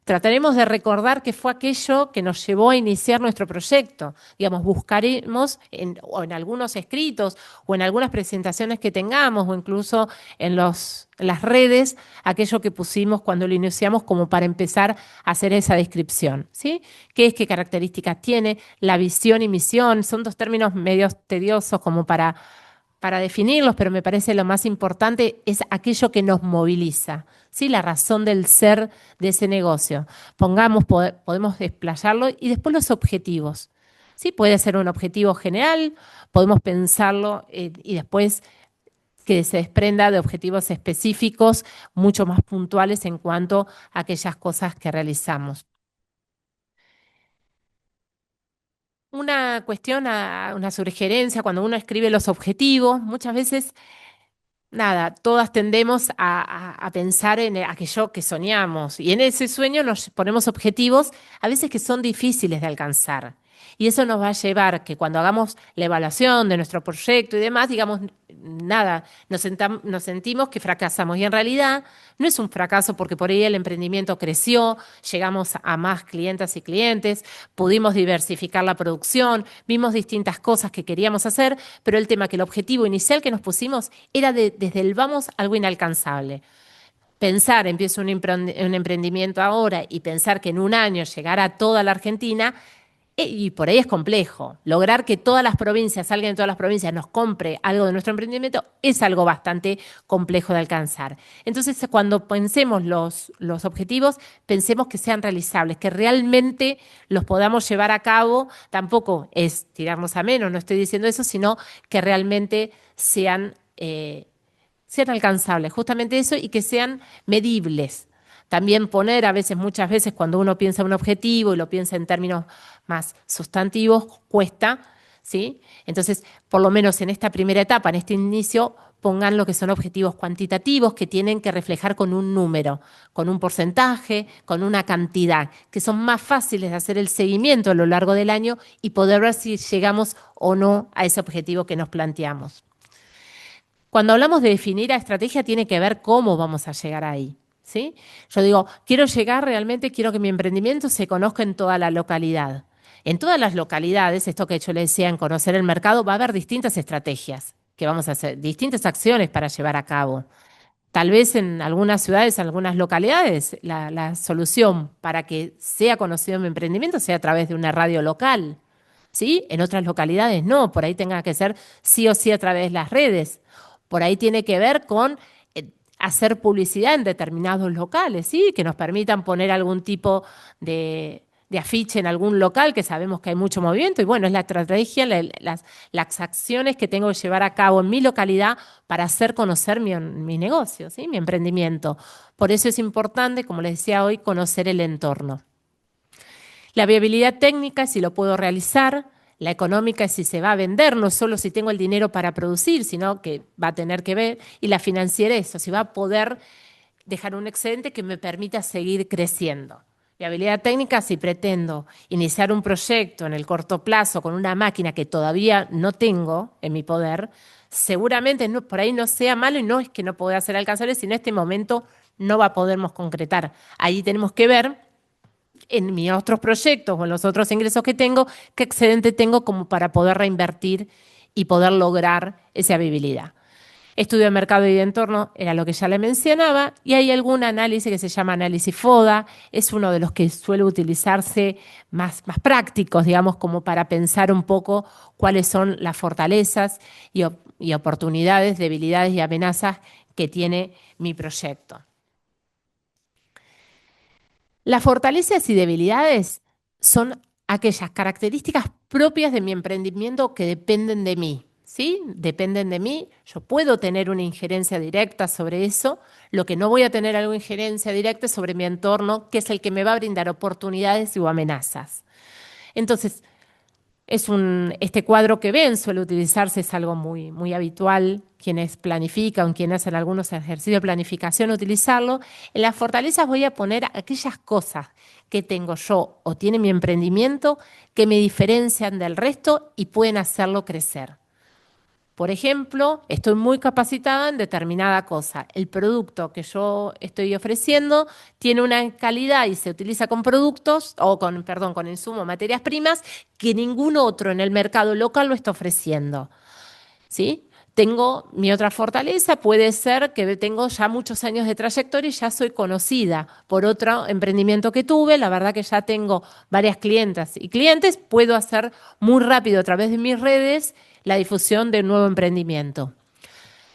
trataremos de recordar qué fue aquello que nos llevó a iniciar nuestro proyecto. Digamos, buscaremos o en algunos escritos o en algunas presentaciones que tengamos o incluso en las redes aquello que pusimos cuando lo iniciamos como para empezar a hacer esa descripción, ¿sí? ¿Qué es, qué características tiene? La visión y misión son dos términos medio tediosos como para definirlos, pero me parece lo más importante es aquello que nos moviliza, ¿sí? La razón del ser de ese negocio. Podemos desplayarlo y después los objetivos, ¿sí? Puede ser un objetivo general, podemos pensarlo y después que se desprenda de objetivos específicos, mucho más puntuales en cuanto a aquellas cosas que realizamos. Una cuestión, una sugerencia, cuando uno escribe los objetivos, muchas veces, nada, todas tendemos a pensar en aquello que soñamos y en ese sueño nos ponemos objetivos a veces que son difíciles de alcanzar. Y eso nos va a llevar que cuando hagamos la evaluación de nuestro proyecto y demás, digamos, nada, nos sentimos que fracasamos. Y en realidad no es un fracaso porque por ahí el emprendimiento creció, llegamos a más clientas y clientes, pudimos diversificar la producción, vimos distintas cosas que queríamos hacer, pero el tema que el objetivo inicial que nos pusimos era desde el vamos algo inalcanzable. Pensar, empiezo un emprendimiento ahora y pensar que en un año llegará a toda la Argentina, y por ahí es complejo. Lograr que todas las provincias, alguien de todas las provincias nos compre algo de nuestro emprendimiento es algo bastante complejo de alcanzar. Entonces, cuando pensemos los objetivos, pensemos que sean realizables, que realmente los podamos llevar a cabo. Tampoco es tirarnos a menos, no estoy diciendo eso, sino que realmente sean alcanzables, justamente eso, y que sean medibles. También poner muchas veces cuando uno piensa en un objetivo y lo piensa en términos más sustantivos, cuesta, ¿sí? Entonces, por lo menos en esta primera etapa, en este inicio, pongan lo que son objetivos cuantitativos que tienen que reflejar con un número, con un porcentaje, con una cantidad, que son más fáciles de hacer el seguimiento a lo largo del año y poder ver si llegamos o no a ese objetivo que nos planteamos. Cuando hablamos de definir la estrategia, tiene que ver cómo vamos a llegar ahí. ¿Sí? Yo digo, quiero que mi emprendimiento se conozca en toda la localidad. En todas las localidades, esto que yo le decía, en conocer el mercado, va a haber distintas estrategias que vamos a hacer, distintas acciones para llevar a cabo. Tal vez en algunas ciudades, en algunas localidades, la solución para que sea conocido mi emprendimiento sea a través de una radio local. ¿Sí? En otras localidades no, por ahí tenga que ser sí o sí a través de las redes. Por ahí tiene que ver con hacer publicidad en determinados locales, ¿sí? Que nos permitan poner algún tipo de afiche en algún local que sabemos que hay mucho movimiento y bueno, es la estrategia, las acciones que tengo que llevar a cabo en mi localidad para hacer conocer mi negocio, ¿sí? Mi emprendimiento. Por eso es importante, como les decía hoy, conocer el entorno. La viabilidad técnica, si lo puedo realizar. La económica es si se va a vender, no solo si tengo el dinero para producir, sino que va a tener que ver. Y la financiera, eso, si va a poder dejar un excedente que me permita seguir creciendo. Viabilidad técnica, si pretendo iniciar un proyecto en el corto plazo con una máquina que todavía no tengo en mi poder, seguramente por ahí no sea malo y no es que no pueda ser alcanzable, sino en este momento no va a podernos concretar. Ahí tenemos que ver en mis otros proyectos o en los otros ingresos que tengo, qué excedente tengo como para poder reinvertir y poder lograr esa viabilidad. Estudio de mercado y de entorno era lo que ya le mencionaba y hay algún análisis que se llama análisis FODA, es uno de los que suele utilizarse más prácticos, digamos, como para pensar un poco cuáles son las fortalezas y oportunidades, debilidades y amenazas que tiene mi proyecto. Las fortalezas y debilidades son aquellas características propias de mi emprendimiento que dependen de mí, ¿sí? Dependen de mí. Yo puedo tener una injerencia directa sobre eso. Lo que no voy a tener alguna injerencia directa es sobre mi entorno, que es el que me va a brindar oportunidades o amenazas. Entonces, este cuadro que ven suele utilizarse, es algo muy, muy habitual, quienes planifican, quienes hacen algunos ejercicios de planificación, utilizarlo. En las fortalezas voy a poner aquellas cosas que tengo yo o tiene mi emprendimiento que me diferencian del resto y pueden hacerlo crecer. Por ejemplo, estoy muy capacitada en determinada cosa. El producto que yo estoy ofreciendo tiene una calidad y se utiliza con productos, o con insumos, materias primas, que ningún otro en el mercado local lo está ofreciendo. ¿Sí? Tengo mi otra fortaleza, puede ser que tengo ya muchos años de trayectoria y ya soy conocida por otro emprendimiento que tuve. La verdad que ya tengo varias clientas y clientes, puedo hacer muy rápido a través de mis redes la difusión de un nuevo emprendimiento.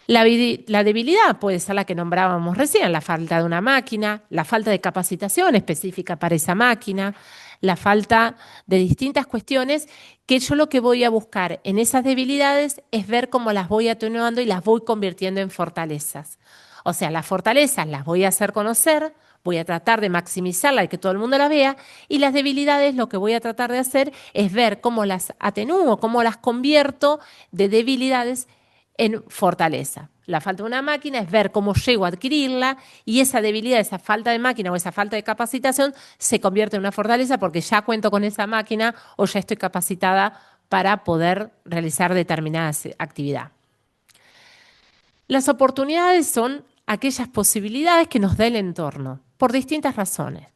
La debilidad puede ser la que nombrábamos recién, la falta de una máquina, la falta de capacitación específica para esa máquina, la falta de distintas cuestiones que yo lo que voy a buscar en esas debilidades es ver cómo las voy atenuando y las voy convirtiendo en fortalezas. O sea, las fortalezas las voy a hacer conocer, voy a tratar de maximizarla y que todo el mundo la vea, y las debilidades lo que voy a tratar de hacer es ver cómo las atenúo, cómo las convierto de debilidades en fortaleza. La falta de una máquina es ver cómo llego a adquirirla y esa debilidad, esa falta de máquina o esa falta de capacitación se convierte en una fortaleza porque ya cuento con esa máquina o ya estoy capacitada para poder realizar determinada actividad. Las oportunidades son aquellas posibilidades que nos da el entorno por distintas razones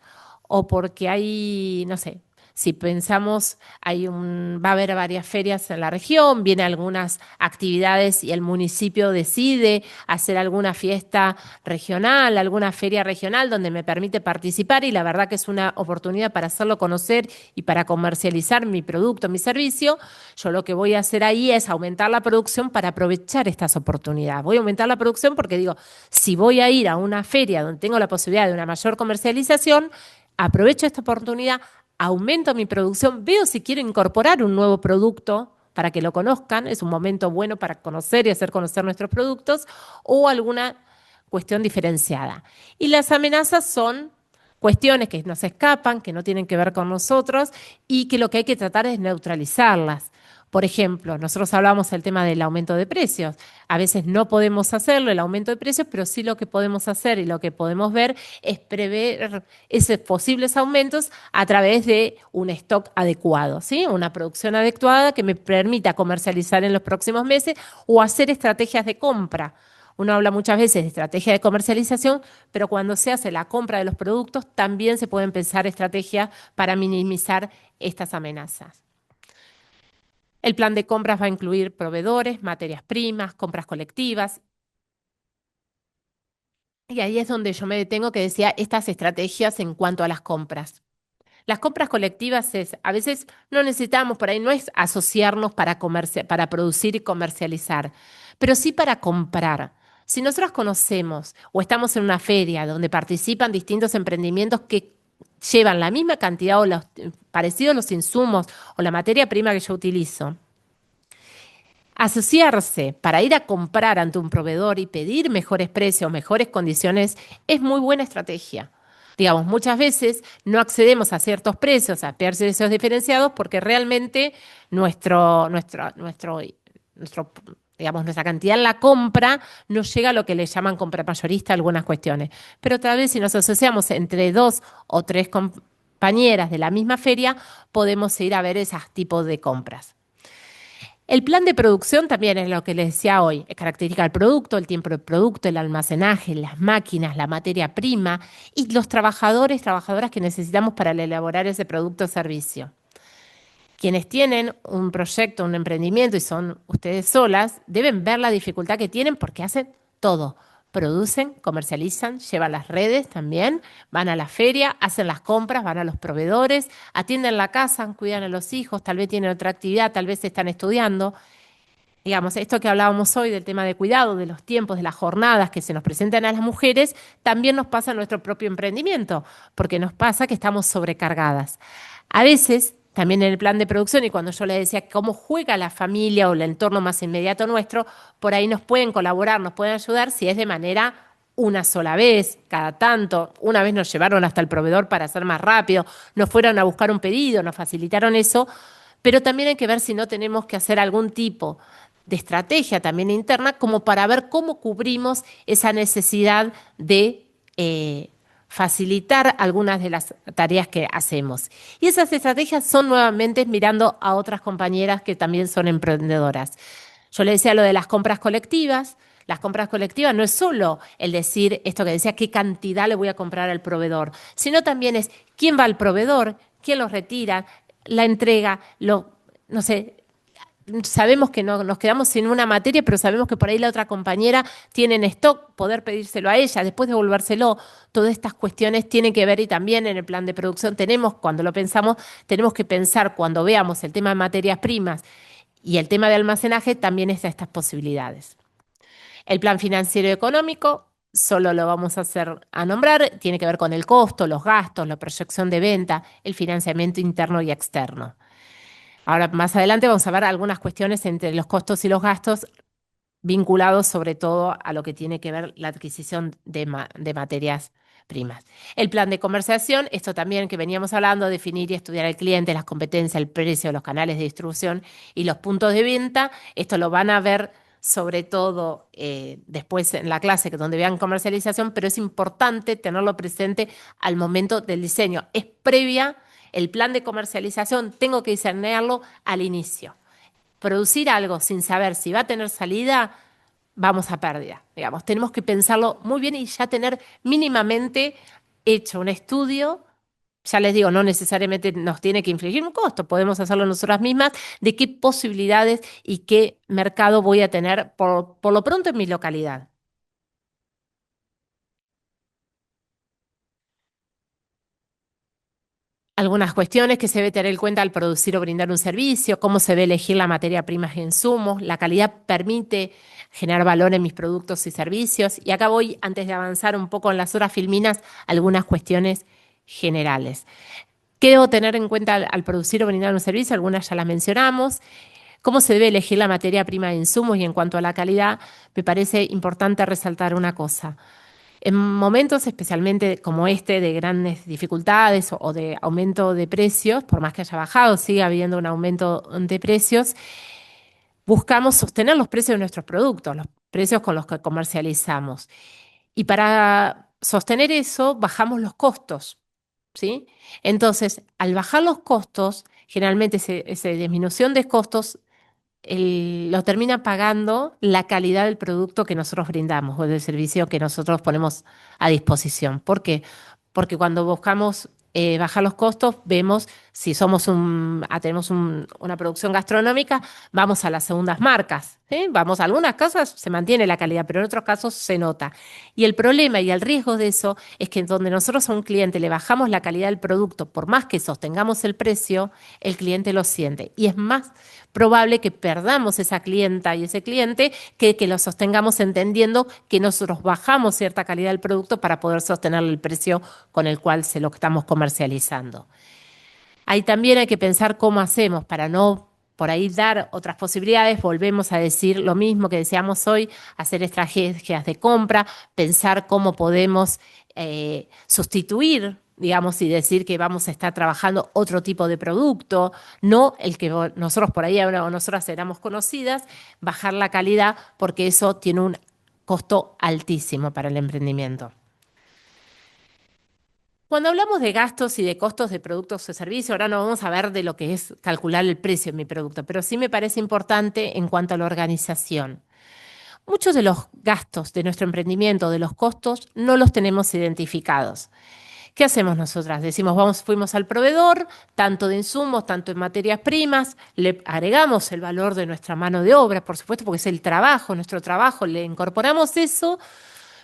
o porque hay, no sé, si pensamos, va a haber varias ferias en la región, vienen algunas actividades y el municipio decide hacer alguna fiesta regional, alguna feria regional donde me permite participar y la verdad que es una oportunidad para hacerlo conocer y para comercializar mi producto, mi servicio. Yo lo que voy a hacer ahí es aumentar la producción para aprovechar estas oportunidades. Voy a aumentar la producción porque digo, si voy a ir a una feria donde tengo la posibilidad de una mayor comercialización, aprovecho esta oportunidad, aumento mi producción, veo si quiero incorporar un nuevo producto para que lo conozcan, es un momento bueno para conocer y hacer conocer nuestros productos, o alguna cuestión diferenciada. Y las amenazas son cuestiones que nos escapan, que no tienen que ver con nosotros y que lo que hay que tratar es neutralizarlas. Por ejemplo, nosotros hablamos del tema del aumento de precios. A veces no podemos hacerlo, el aumento de precios, pero sí lo que podemos hacer y lo que podemos ver es prever esos posibles aumentos a través de un stock adecuado, ¿sí? Una producción adecuada que me permita comercializar en los próximos meses o hacer estrategias de compra. Uno habla muchas veces de estrategia de comercialización, pero cuando se hace la compra de los productos también se pueden pensar estrategias para minimizar estas amenazas. El plan de compras va a incluir proveedores, materias primas, compras colectivas. Y ahí es donde yo me detengo que decía estas estrategias en cuanto a las compras. Las compras colectivas a veces no necesitamos, por ahí no es asociarnos para producir y comercializar, pero sí para comprar. Si nosotros conocemos o estamos en una feria donde participan distintos emprendimientos que llevan la misma cantidad o parecidos los insumos o la materia prima que yo utilizo, asociarse para ir a comprar ante un proveedor y pedir mejores precios, mejores condiciones, es muy buena estrategia. Digamos, muchas veces no accedemos a ciertos precios, a precios diferenciados, porque realmente nuestra cantidad en la compra no llega a lo que le llaman compra mayorista algunas cuestiones. Pero tal vez si nos asociamos entre 2 o 3 compañeras de la misma feria, podemos ir a ver esos tipos de compras. El plan de producción también es lo que les decía hoy. Caracteriza el producto, el tiempo del producto, el almacenaje, las máquinas, la materia prima y los trabajadoras que necesitamos para elaborar ese producto o servicio. Quienes tienen un proyecto, un emprendimiento y son ustedes solas, deben ver la dificultad que tienen porque hacen todo. Producen, comercializan, llevan las redes también, van a la feria, hacen las compras, van a los proveedores, atienden la casa, cuidan a los hijos, tal vez tienen otra actividad, tal vez están estudiando. Digamos, esto que hablábamos hoy del tema de cuidado, de los tiempos, de las jornadas que se nos presentan a las mujeres, también nos pasa en nuestro propio emprendimiento, porque nos pasa que estamos sobrecargadas. A veces, también en el plan de producción, y cuando yo les decía cómo juega la familia o el entorno más inmediato nuestro, por ahí nos pueden colaborar, nos pueden ayudar si es de manera una sola vez, cada tanto. Una vez nos llevaron hasta el proveedor para hacer más rápido, nos fueron a buscar un pedido, nos facilitaron eso, pero también hay que ver si no tenemos que hacer algún tipo de estrategia también interna como para ver cómo cubrimos esa necesidad de facilitar algunas de las tareas que hacemos. Y esas estrategias son nuevamente mirando a otras compañeras que también son emprendedoras. Yo le decía lo de las compras colectivas. Las compras colectivas no es solo el decir esto que decía, qué cantidad le voy a comprar al proveedor, sino también es quién va al proveedor, quién los retira, la entrega, no sé, sabemos que no, nos quedamos sin una materia, pero sabemos que por ahí la otra compañera tiene en stock, poder pedírselo a ella, después devolvérselo. Todas estas cuestiones tienen que ver y también en el plan de producción cuando lo pensamos, tenemos que pensar cuando veamos el tema de materias primas y el tema de almacenaje, también está estas posibilidades. El plan financiero y económico, solo lo vamos a nombrar, tiene que ver con el costo, los gastos, la proyección de venta, el financiamiento interno y externo. Ahora, más adelante vamos a ver algunas cuestiones entre los costos y los gastos vinculados sobre todo a lo que tiene que ver la adquisición de materias primas. El plan de comercialización, esto también que veníamos hablando, definir y estudiar al cliente, las competencias, el precio, los canales de distribución y los puntos de venta. Esto lo van a ver sobre todo después en la clase donde vean comercialización, pero es importante tenerlo presente al momento del diseño. Es previa, el plan de comercialización tengo que diseñarlo al inicio. Producir algo sin saber si va a tener salida, vamos a pérdida. Digamos, tenemos que pensarlo muy bien y ya tener mínimamente hecho un estudio. Ya les digo, no necesariamente nos tiene que infligir un costo, podemos hacerlo nosotras mismas, de qué posibilidades y qué mercado voy a tener por lo pronto en mi localidad. Algunas cuestiones que se debe tener en cuenta al producir o brindar un servicio, cómo se debe elegir la materia prima y insumos, la calidad permite generar valor en mis productos y servicios. Y acá voy, antes de avanzar un poco en las horas filminas, algunas cuestiones generales. ¿Qué debo tener en cuenta al producir o brindar un servicio? Algunas ya las mencionamos. ¿Cómo se debe elegir la materia prima de insumos? Y en cuanto a la calidad, me parece importante resaltar una cosa. En momentos especialmente como este de grandes dificultades o de aumento de precios, por más que haya bajado, sigue habiendo un aumento de precios, buscamos sostener los precios de nuestros productos, los precios con los que comercializamos. Y para sostener eso, bajamos los costos, ¿sí? Entonces, al bajar los costos, generalmente esa disminución de costos lo termina pagando la calidad del producto que nosotros brindamos o del servicio que nosotros ponemos a disposición. ¿Por qué? Porque cuando buscamos bajar los costos, vemos si tenemos una producción gastronómica, vamos a las segundas marcas. ¿Sí? Vamos a algunas cosas se mantiene la calidad, pero en otros casos se nota. Y el problema y el riesgo de eso es que donde nosotros a un cliente le bajamos la calidad del producto, por más que sostengamos el precio, el cliente lo siente. Y es más probable que perdamos esa clienta y ese cliente que lo sostengamos entendiendo que nosotros bajamos cierta calidad del producto para poder sostener el precio con el cual se lo estamos comercializando. Ahí también hay que pensar cómo hacemos para no por ahí dar otras posibilidades. Volvemos a decir lo mismo que decíamos hoy, hacer estrategias de compra, pensar cómo podemos sustituir, digamos, y decir que vamos a estar trabajando otro tipo de producto, no el que nosotros por ahí o nosotras éramos conocidas, bajar la calidad porque eso tiene un costo altísimo para el emprendimiento. Cuando hablamos de gastos y de costos de productos o servicios, ahora no vamos a ver de lo que es calcular el precio de mi producto, pero sí me parece importante en cuanto a la organización. Muchos de los gastos de nuestro emprendimiento, de los costos, no los tenemos identificados. ¿Qué hacemos nosotras? Decimos, fuimos al proveedor, tanto de insumos, tanto en materias primas, le agregamos el valor de nuestra mano de obra, por supuesto, porque es el trabajo, nuestro trabajo, le incorporamos eso,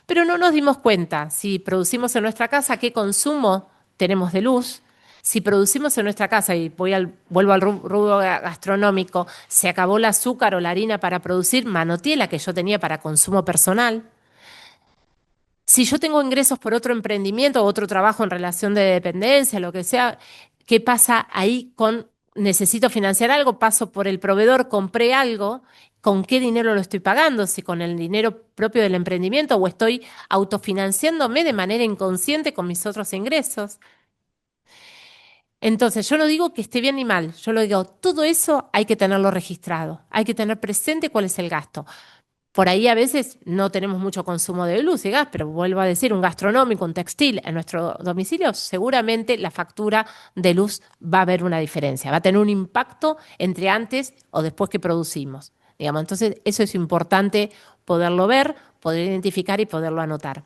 pero no nos dimos cuenta si producimos en nuestra casa, qué consumo tenemos de luz. Si producimos en nuestra casa, y vuelvo al rubro gastronómico, se acabó el azúcar o la harina para producir, manoteé la que yo tenía para consumo personal. Si yo tengo ingresos por otro emprendimiento o otro trabajo en relación de dependencia, lo que sea, ¿qué pasa ahí necesito financiar algo, paso por el proveedor, compré algo, ¿con qué dinero lo estoy pagando? Si con el dinero propio del emprendimiento o estoy autofinanciándome de manera inconsciente con mis otros ingresos. Entonces, yo no digo que esté bien ni mal, yo lo digo, todo eso hay que tenerlo registrado, hay que tener presente cuál es el gasto. Por ahí a veces no tenemos mucho consumo de luz y gas, pero vuelvo a decir, un gastronómico, un textil en nuestro domicilio, seguramente la factura de luz va a haber una diferencia, va a tener un impacto entre antes o después que producimos. digamos. Entonces, eso es importante poderlo ver, poder identificar y poderlo anotar.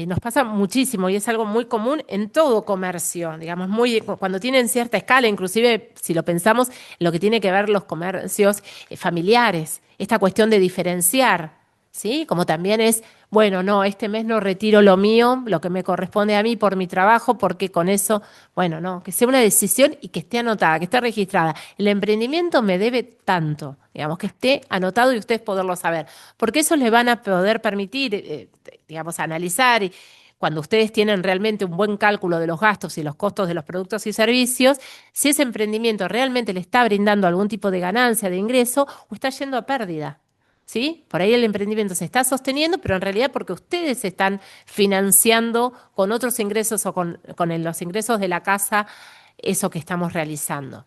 Nos pasa muchísimo y es algo muy común en todo comercio, digamos, cuando tienen cierta escala, inclusive si lo pensamos, lo que tiene que ver los comercios familiares, esta cuestión de diferenciar, ¿sí? Como también es, bueno, no, este mes no retiro lo mío, lo que me corresponde a mí por mi trabajo, porque con eso, bueno, no, que sea una decisión y que esté anotada, que esté registrada. El emprendimiento me debe tanto, digamos, que esté anotado y ustedes poderlo saber, porque eso les van a poder permitir, digamos, analizar y cuando ustedes tienen realmente un buen cálculo de los gastos y los costos de los productos y servicios, si ese emprendimiento realmente le está brindando algún tipo de ganancia, de ingreso, o está yendo a pérdida. ¿Sí? Por ahí el emprendimiento se está sosteniendo, pero en realidad porque ustedes están financiando con otros ingresos o con los ingresos de la casa eso que estamos realizando.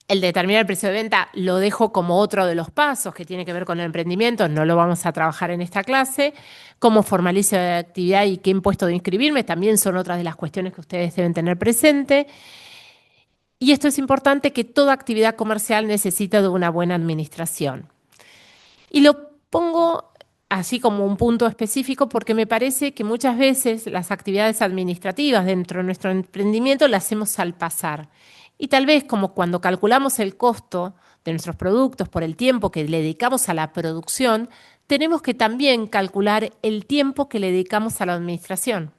El determinar el precio de venta lo dejo como otro de los pasos que tiene que ver con el emprendimiento, no lo vamos a trabajar en esta clase. Cómo formalizo la actividad y qué impuesto de inscribirme también son otras de las cuestiones que ustedes deben tener presente. Y esto es importante, que toda actividad comercial necesita de una buena administración. Y lo pongo así como un punto específico porque me parece que muchas veces las actividades administrativas dentro de nuestro emprendimiento las hacemos al pasar. Y tal vez como cuando calculamos el costo de nuestros productos por el tiempo que le dedicamos a la producción, tenemos que también calcular el tiempo que le dedicamos a la administración.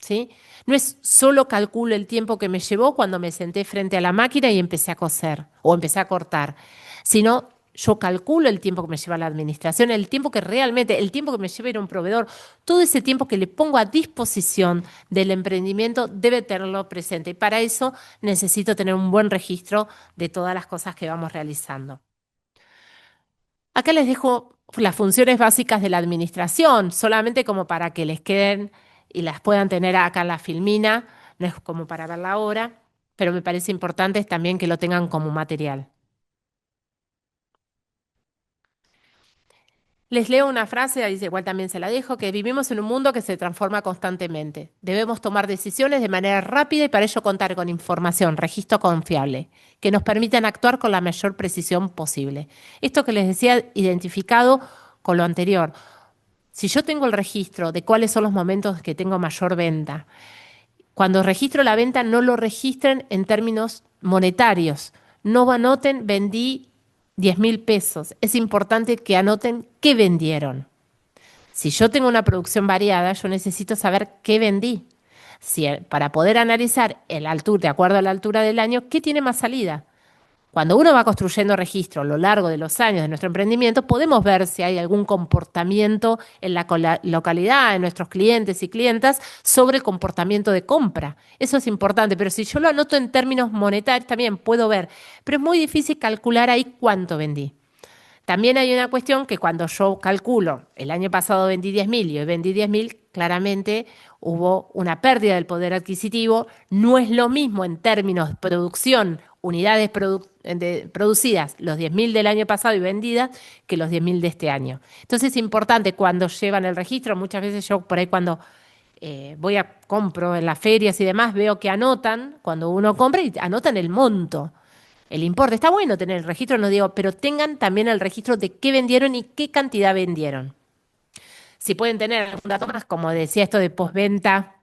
¿Sí? No es solo calculo el tiempo que me llevó cuando me senté frente a la máquina y empecé a coser o empecé a cortar, sino yo calculo el tiempo que me lleva la administración, el tiempo que me lleva ir a un proveedor, todo ese tiempo que le pongo a disposición del emprendimiento debe tenerlo presente. Y para eso necesito tener un buen registro de todas las cosas que vamos realizando. Acá les dejo las funciones básicas de la administración, solamente como para que les queden y las puedan tener acá en la filmina, no es como para verla ahora, pero me parece importante también que lo tengan como material. Les leo una frase, ahí igual también se la dejo, que vivimos en un mundo que se transforma constantemente. Debemos tomar decisiones de manera rápida y para ello contar con información, registro confiable, que nos permitan actuar con la mayor precisión posible. Esto que les decía, identificado con lo anterior. Si yo tengo el registro de cuáles son los momentos que tengo mayor venta, cuando registro la venta no lo registren en términos monetarios. No anoten vendí 10.000 pesos. Es importante que anoten qué vendieron. Si yo tengo una producción variada, yo necesito saber qué vendí. Para poder analizar de acuerdo a la altura del año, qué tiene más salida. Cuando uno va construyendo registro a lo largo de los años de nuestro emprendimiento, podemos ver si hay algún comportamiento en la localidad, en nuestros clientes y clientas, sobre el comportamiento de compra. Eso es importante, pero si yo lo anoto en términos monetarios, también puedo ver. Pero es muy difícil calcular ahí cuánto vendí. También hay una cuestión que cuando yo calculo, el año pasado vendí 10.000 y hoy vendí 10.000, claramente hubo una pérdida del poder adquisitivo. No es lo mismo en términos de producción, unidades producidas, los 10.000 del año pasado y vendidas, que los 10.000 de este año. Entonces es importante cuando llevan el registro, muchas veces yo por ahí cuando compro en las ferias y demás, veo que anotan, cuando uno compra, y anotan el monto. El importe. Está bueno tener el registro, no digo, pero tengan también el registro de qué vendieron y qué cantidad vendieron. Si pueden tener algún dato más, como decía esto de postventa,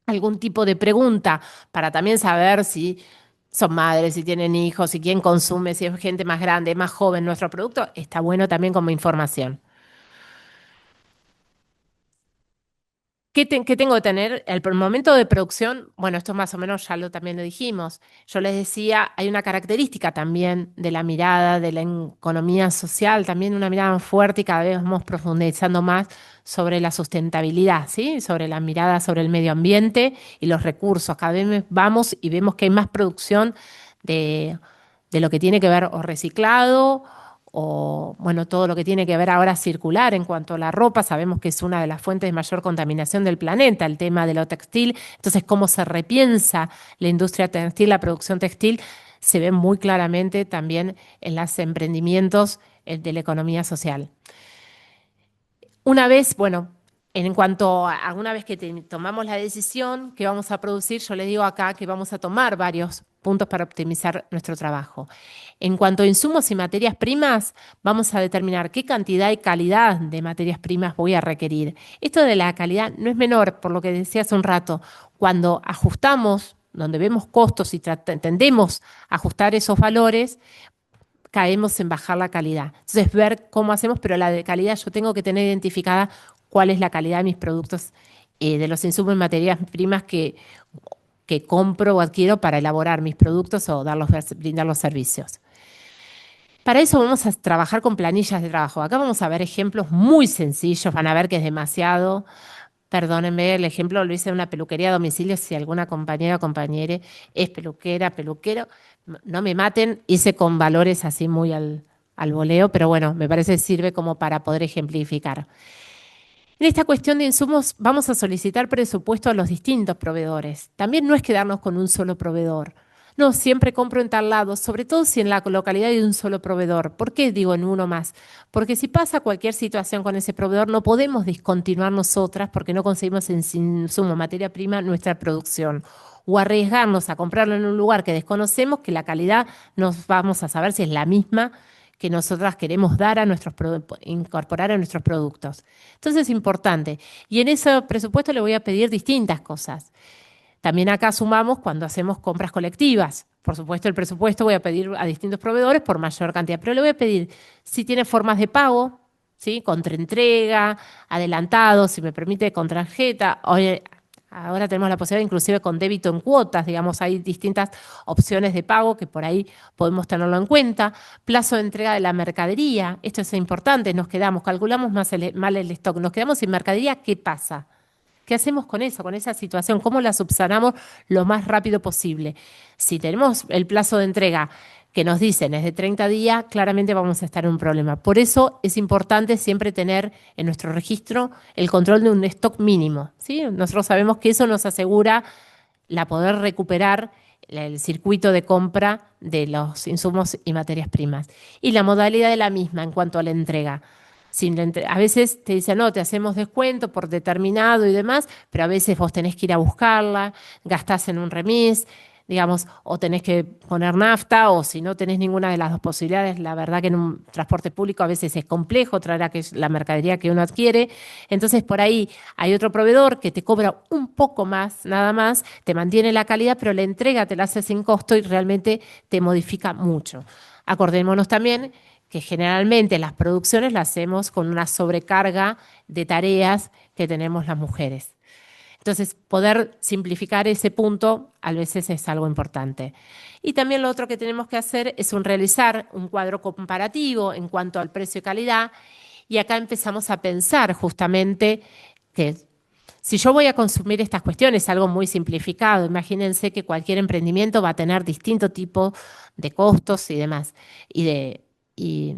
algún tipo de pregunta para también saber si son madres, si tienen hijos, si quién consume, si es gente más grande, más joven nuestro producto, está bueno también como información. ¿Qué tengo que tener? El momento de producción, bueno, esto más o menos también lo dijimos. Yo les decía, hay una característica también de la mirada, de la economía social, también una mirada fuerte y cada vez vamos profundizando más sobre la sustentabilidad, ¿sí? Sobre la mirada sobre el medio ambiente y los recursos. Cada vez vamos y vemos que hay más producción de lo que tiene que ver o reciclado o bueno, todo lo que tiene que ver ahora circular en cuanto a la ropa, sabemos que es una de las fuentes de mayor contaminación del planeta, el tema de lo textil, entonces cómo se repiensa la industria textil, la producción textil, se ve muy claramente también en los emprendimientos de la economía social. Una vez, bueno, En cuanto a una vez que tomamos la decisión que vamos a producir, yo les digo acá que vamos a tomar varios puntos para optimizar nuestro trabajo. En cuanto a insumos y materias primas, vamos a determinar qué cantidad y calidad de materias primas voy a requerir. Esto de la calidad no es menor, por lo que decía hace un rato. Cuando ajustamos, donde vemos costos y tendemos a ajustar esos valores, caemos en bajar la calidad. Entonces, ver cómo hacemos, pero la de calidad yo tengo que tener identificada cuál es la calidad de mis productos, de los insumos y materias primas que compro o adquiero para elaborar mis productos o brindar los servicios. Para eso vamos a trabajar con planillas de trabajo. Acá vamos a ver ejemplos muy sencillos, van a ver que es demasiado. Perdónenme, el ejemplo lo hice en una peluquería a domicilio, si alguna compañera o compañere es peluquera, peluquero, no me maten, hice con valores así muy al voleo, pero bueno, me parece que sirve como para poder ejemplificar. En esta cuestión de insumos vamos a solicitar presupuesto a los distintos proveedores. También no es quedarnos con un solo proveedor. No, siempre compro en tal lado, sobre todo si en la localidad hay un solo proveedor. ¿Por qué digo en uno más? Porque si pasa cualquier situación con ese proveedor, no podemos discontinuar nosotras porque no conseguimos en insumo, materia prima, nuestra producción. O arriesgarnos a comprarlo en un lugar que desconocemos, que la calidad no vamos a saber si es la misma que nosotras queremos dar a incorporar a nuestros productos. Entonces es importante. Y en ese presupuesto le voy a pedir distintas cosas. También acá sumamos cuando hacemos compras colectivas. Por supuesto, el presupuesto voy a pedir a distintos proveedores por mayor cantidad, pero le voy a pedir si tiene formas de pago, ¿sí? Contraentrega, adelantado, si me permite, con tarjeta. Ahora tenemos la posibilidad inclusive con débito en cuotas, digamos, hay distintas opciones de pago que por ahí podemos tenerlo en cuenta. Plazo de entrega de la mercadería, esto es importante, calculamos mal el stock, nos quedamos sin mercadería, ¿qué pasa? ¿Qué hacemos con eso, con esa situación? ¿Cómo la subsanamos lo más rápido posible? Si tenemos el plazo de entrega que nos dicen es de 30 días, claramente vamos a estar en un problema. Por eso es importante siempre tener en nuestro registro el control de un stock mínimo, ¿sí? Nosotros sabemos que eso nos asegura la poder recuperar el circuito de compra de los insumos y materias primas. Y la modalidad de la misma en cuanto a la entrega. A veces te dicen, no, te hacemos descuento por determinado y demás, pero a veces vos tenés que ir a buscarla, gastás en un remis, digamos, o tenés que poner nafta, o si no tenés ninguna de las dos posibilidades, la verdad que en un transporte público a veces es complejo traer la mercadería que uno adquiere. Entonces, por ahí hay otro proveedor que te cobra un poco más, nada más, te mantiene la calidad, pero la entrega te la hace sin costo y realmente te modifica mucho. Acordémonos también que generalmente las producciones las hacemos con una sobrecarga de tareas que tenemos las mujeres. Entonces, poder simplificar ese punto a veces es algo importante. Y también lo otro que tenemos que hacer es realizar un cuadro comparativo en cuanto al precio y calidad. Y acá empezamos a pensar justamente que si yo voy a consumir estas cuestiones, algo muy simplificado, imagínense que cualquier emprendimiento va a tener distinto tipo de costos y demás. Y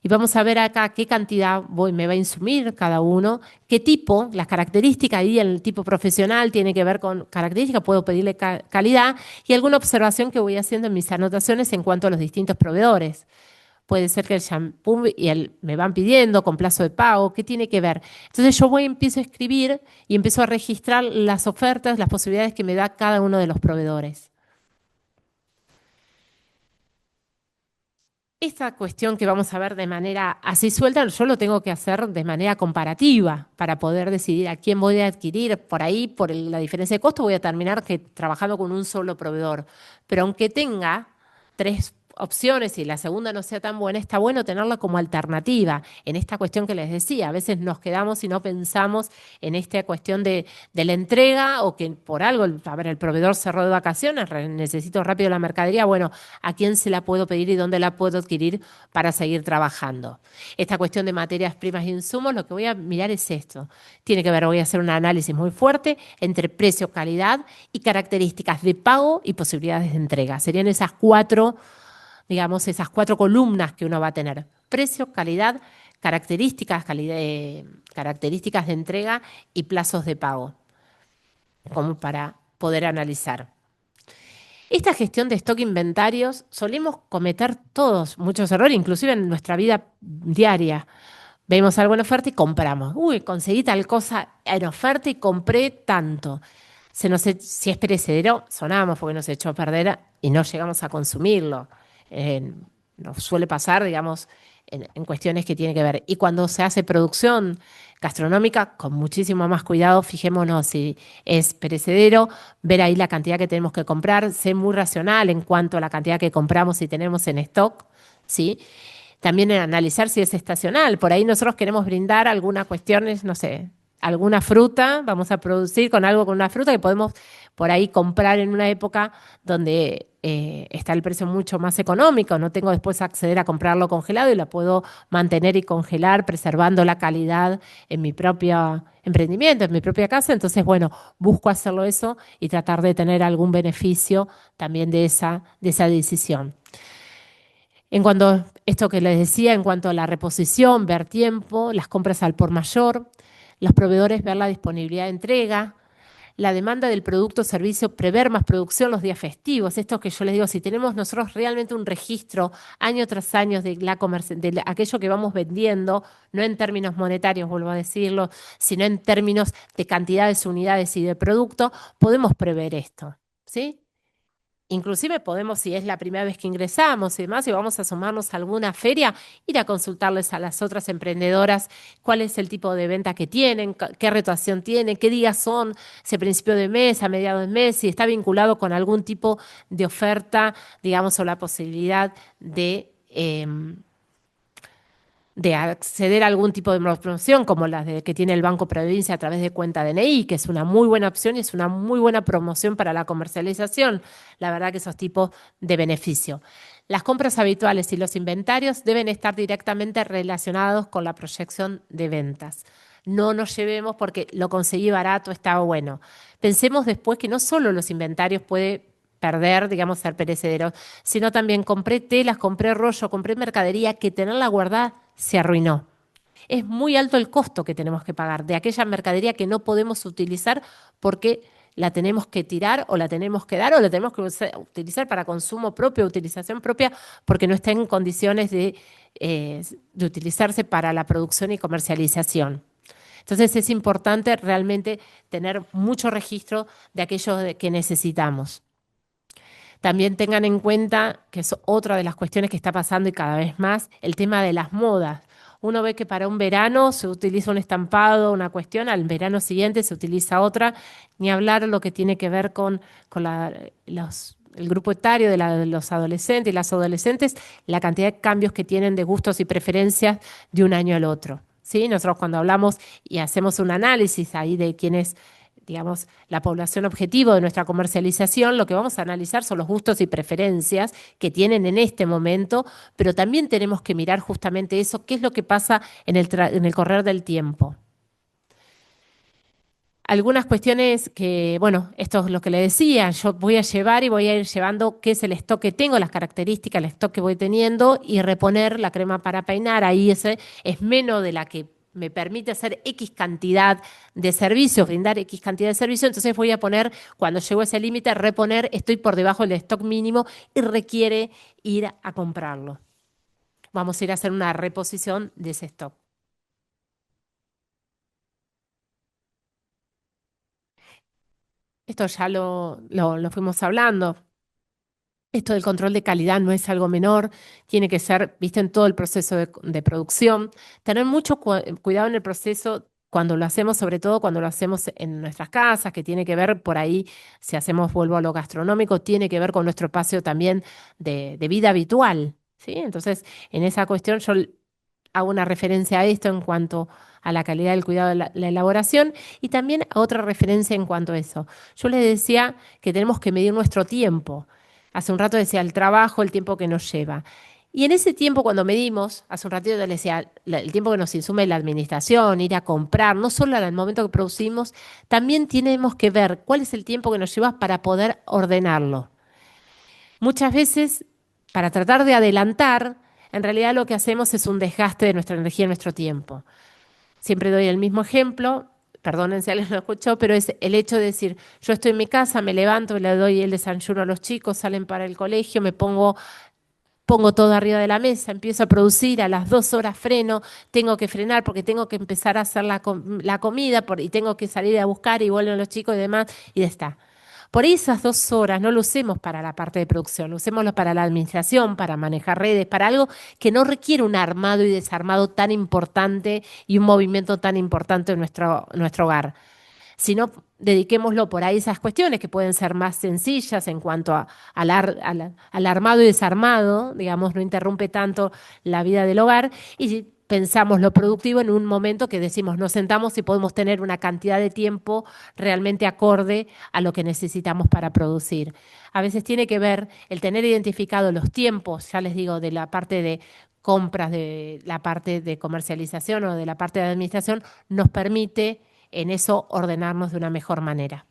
vamos a ver acá qué cantidad me va a insumir cada uno, qué tipo, las características, y el tipo profesional tiene que ver con características, puedo pedirle calidad y alguna observación que voy haciendo en mis anotaciones en cuanto a los distintos proveedores. Puede ser que el shampoo me van pidiendo con plazo de pago, ¿qué tiene que ver? Entonces yo empiezo a escribir y empiezo a registrar las ofertas, las posibilidades que me da cada uno de los proveedores. Esta cuestión que vamos a ver de manera así suelta, yo lo tengo que hacer de manera comparativa para poder decidir a quién voy a adquirir. Por ahí, por la diferencia de costo, voy a terminar trabajando con un solo proveedor. Pero aunque tenga 3 opciones y la segunda no sea tan buena, está bueno tenerla como alternativa en esta cuestión que les decía. A veces nos quedamos y no pensamos en esta cuestión de la entrega o que por algo, a ver, el proveedor cerró de vacaciones, necesito rápido la mercadería, bueno, ¿a quién se la puedo pedir y dónde la puedo adquirir para seguir trabajando? Esta cuestión de materias primas e insumos, lo que voy a mirar es esto. Tiene que ver, voy a hacer un análisis muy fuerte entre precio, calidad y características de pago y posibilidades de entrega. Serían esas 4, digamos, esas 4 columnas que uno va a tener. Precio, calidad, características de entrega y plazos de pago, como para poder analizar. Esta gestión de stock inventarios solemos cometer todos muchos errores, inclusive en nuestra vida diaria. Vemos algo en oferta y compramos. Uy, conseguí tal cosa en oferta y compré tanto. Si es perecedero, sonamos porque nos echó a perder y no llegamos a consumirlo. Nos suele pasar, digamos, en cuestiones que tienen que ver. Y cuando se hace producción gastronómica, con muchísimo más cuidado, fijémonos si es perecedero, ver ahí la cantidad que tenemos que comprar, ser muy racional en cuanto a la cantidad que compramos y tenemos en stock, ¿sí? También en analizar si es estacional. Por ahí nosotros queremos brindar algunas cuestiones, no sé, alguna fruta, vamos a producir con algo con una fruta que podemos por ahí comprar en una época donde está el precio mucho más económico, no tengo después acceder a comprarlo congelado y la puedo mantener y congelar preservando la calidad en mi propio emprendimiento, en mi propia casa. Entonces, bueno, busco hacerlo eso y tratar de tener algún beneficio también de esa decisión. En cuanto a esto que les decía, en cuanto a la reposición, ver tiempo, las compras al por mayor, los proveedores ver la disponibilidad de entrega, la demanda del producto o servicio, prever más producción los días festivos. Esto que yo les digo, si tenemos nosotros realmente un registro año tras año de aquello que vamos vendiendo, no en términos monetarios, vuelvo a decirlo, sino en términos de cantidades, unidades y de producto, podemos prever esto, ¿sí? Inclusive podemos, si es la primera vez que ingresamos y demás, y vamos a sumarnos a alguna feria, ir a consultarles a las otras emprendedoras cuál es el tipo de venta que tienen, qué rotación tienen, qué días son, si a principio de mes, a mediados de mes, si está vinculado con algún tipo de oferta, digamos, o la posibilidad de acceder a algún tipo de promoción, como las que tiene el Banco Provincia a través de cuenta DNI, que es una muy buena opción y es una muy buena promoción para la comercialización. La verdad que esos tipos de beneficio. Las compras habituales y los inventarios deben estar directamente relacionados con la proyección de ventas. No nos llevemos porque lo conseguí barato, estaba bueno. Pensemos después que no solo los inventarios puede perder, digamos, ser perecederos, sino también compré telas, compré rollo, compré mercadería que tenerla guardada se arruinó. Es muy alto el costo que tenemos que pagar de aquella mercadería que no podemos utilizar porque la tenemos que tirar o la tenemos que dar o la tenemos que utilizar para consumo propio, utilización propia, porque no está en condiciones de utilizarse para la producción y comercialización. Entonces es importante realmente tener mucho registro de aquello que necesitamos. También tengan en cuenta, que es otra de las cuestiones que está pasando y cada vez más, el tema de las modas. Uno ve que para un verano se utiliza un estampado, una cuestión, al verano siguiente se utiliza otra, ni hablar lo que tiene que ver con el grupo etario de los adolescentes y las adolescentes, la cantidad de cambios que tienen de gustos y preferencias de un año al otro. ¿Sí? Nosotros cuando hablamos y hacemos un análisis ahí de quiénes, digamos, la población objetivo de nuestra comercialización, lo que vamos a analizar son los gustos y preferencias que tienen en este momento, pero también tenemos que mirar justamente eso, qué es lo que pasa en el correr del tiempo. Algunas cuestiones que, bueno, esto es lo que le decía, yo voy a llevar y voy a ir llevando qué es el stock que tengo, las características, el stock que voy teniendo y reponer la crema para peinar, ahí ese es menos de la que me permite hacer X cantidad de servicios, brindar X cantidad de servicios, entonces voy a poner, cuando llego a ese límite, reponer, estoy por debajo del stock mínimo y requiere ir a comprarlo. Vamos a ir a hacer una reposición de ese stock. Esto ya lo fuimos hablando. Esto del control de calidad no es algo menor, tiene que ser visto en todo el proceso de producción. Tener mucho cuidado en el proceso cuando lo hacemos, sobre todo cuando lo hacemos en nuestras casas, que tiene que ver por ahí, si hacemos, vuelvo a lo gastronómico, tiene que ver con nuestro espacio también de vida habitual, ¿sí? Entonces, en esa cuestión yo hago una referencia a esto en cuanto a la calidad del cuidado de la elaboración y también a otra referencia en cuanto a eso. Yo les decía que tenemos que medir nuestro tiempo. Hace un rato decía el trabajo, el tiempo que nos lleva. Y en ese tiempo cuando medimos, hace un ratito les decía el tiempo que nos insume la administración, ir a comprar, no solo al momento que producimos, también tenemos que ver cuál es el tiempo que nos lleva para poder ordenarlo. Muchas veces, para tratar de adelantar, en realidad lo que hacemos es un desgaste de nuestra energía y nuestro tiempo. Siempre doy el mismo ejemplo, perdonen si alguien lo escuchó, pero es el hecho de decir, yo estoy en mi casa, me levanto, le doy el desayuno a los chicos, salen para el colegio, me pongo pongo todo arriba de la mesa, empiezo a producir, a las 2 horas freno, tengo que frenar porque tengo que empezar a hacer la comida y tengo que salir a buscar y vuelven los chicos y demás, y ya está. Por ahí esas 2 horas no lo usemos para la parte de producción, lo usémoslo para la administración, para manejar redes, para algo que no requiere un armado y desarmado tan importante y un movimiento tan importante en nuestro hogar. Sino dediquémoslo por ahí a esas cuestiones que pueden ser más sencillas en cuanto al armado y desarmado, digamos, no interrumpe tanto la vida del hogar, y pensamos lo productivo en un momento que decimos, nos sentamos y podemos tener una cantidad de tiempo realmente acorde a lo que necesitamos para producir. A veces tiene que ver el tener identificado los tiempos, ya les digo, de la parte de compras, de la parte de comercialización o de la parte de administración, nos permite en eso ordenarnos de una mejor manera.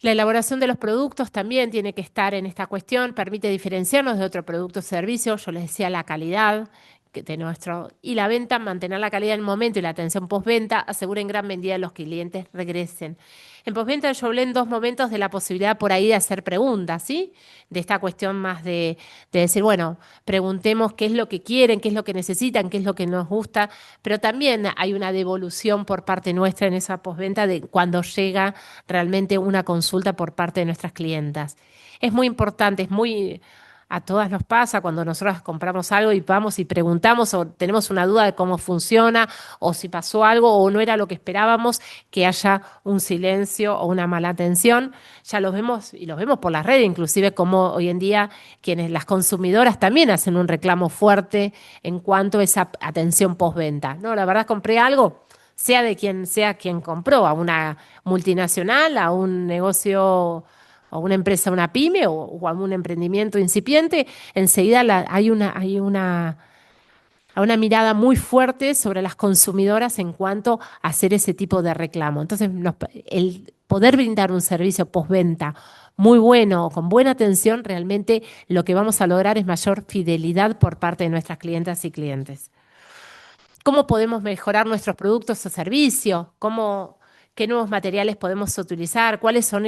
La elaboración de los productos también tiene que estar en esta cuestión, permite diferenciarnos de otro producto o servicio, yo les decía la calidad de nuestro, y la venta, mantener la calidad en el momento y la atención postventa, asegura en gran medida que los clientes regresen. En postventa yo hablé en 2 momentos de la posibilidad por ahí de hacer preguntas, ¿sí? De esta cuestión más de decir, bueno, preguntemos qué es lo que quieren, qué es lo que necesitan, qué es lo que nos gusta, pero también hay una devolución por parte nuestra en esa postventa de cuando llega realmente una consulta por parte de nuestras clientas. Es muy importante, a todas nos pasa cuando nosotros compramos algo y vamos y preguntamos o tenemos una duda de cómo funciona o si pasó algo o no era lo que esperábamos, que haya un silencio o una mala atención. Ya los vemos y los vemos por las redes, inclusive como hoy en día las consumidoras también hacen un reclamo fuerte en cuanto a esa atención postventa. No, la verdad compré algo, sea de quien sea quien compró, a una multinacional, a un negocio o una empresa, una pyme o algún emprendimiento incipiente, enseguida hay una mirada muy fuerte sobre las consumidoras en cuanto a hacer ese tipo de reclamo. Entonces, el poder brindar un servicio postventa muy bueno o con buena atención, realmente lo que vamos a lograr es mayor fidelidad por parte de nuestras clientas y clientes. ¿Cómo podemos mejorar nuestros productos o servicios? ¿Qué nuevos materiales podemos utilizar? ¿Cuáles son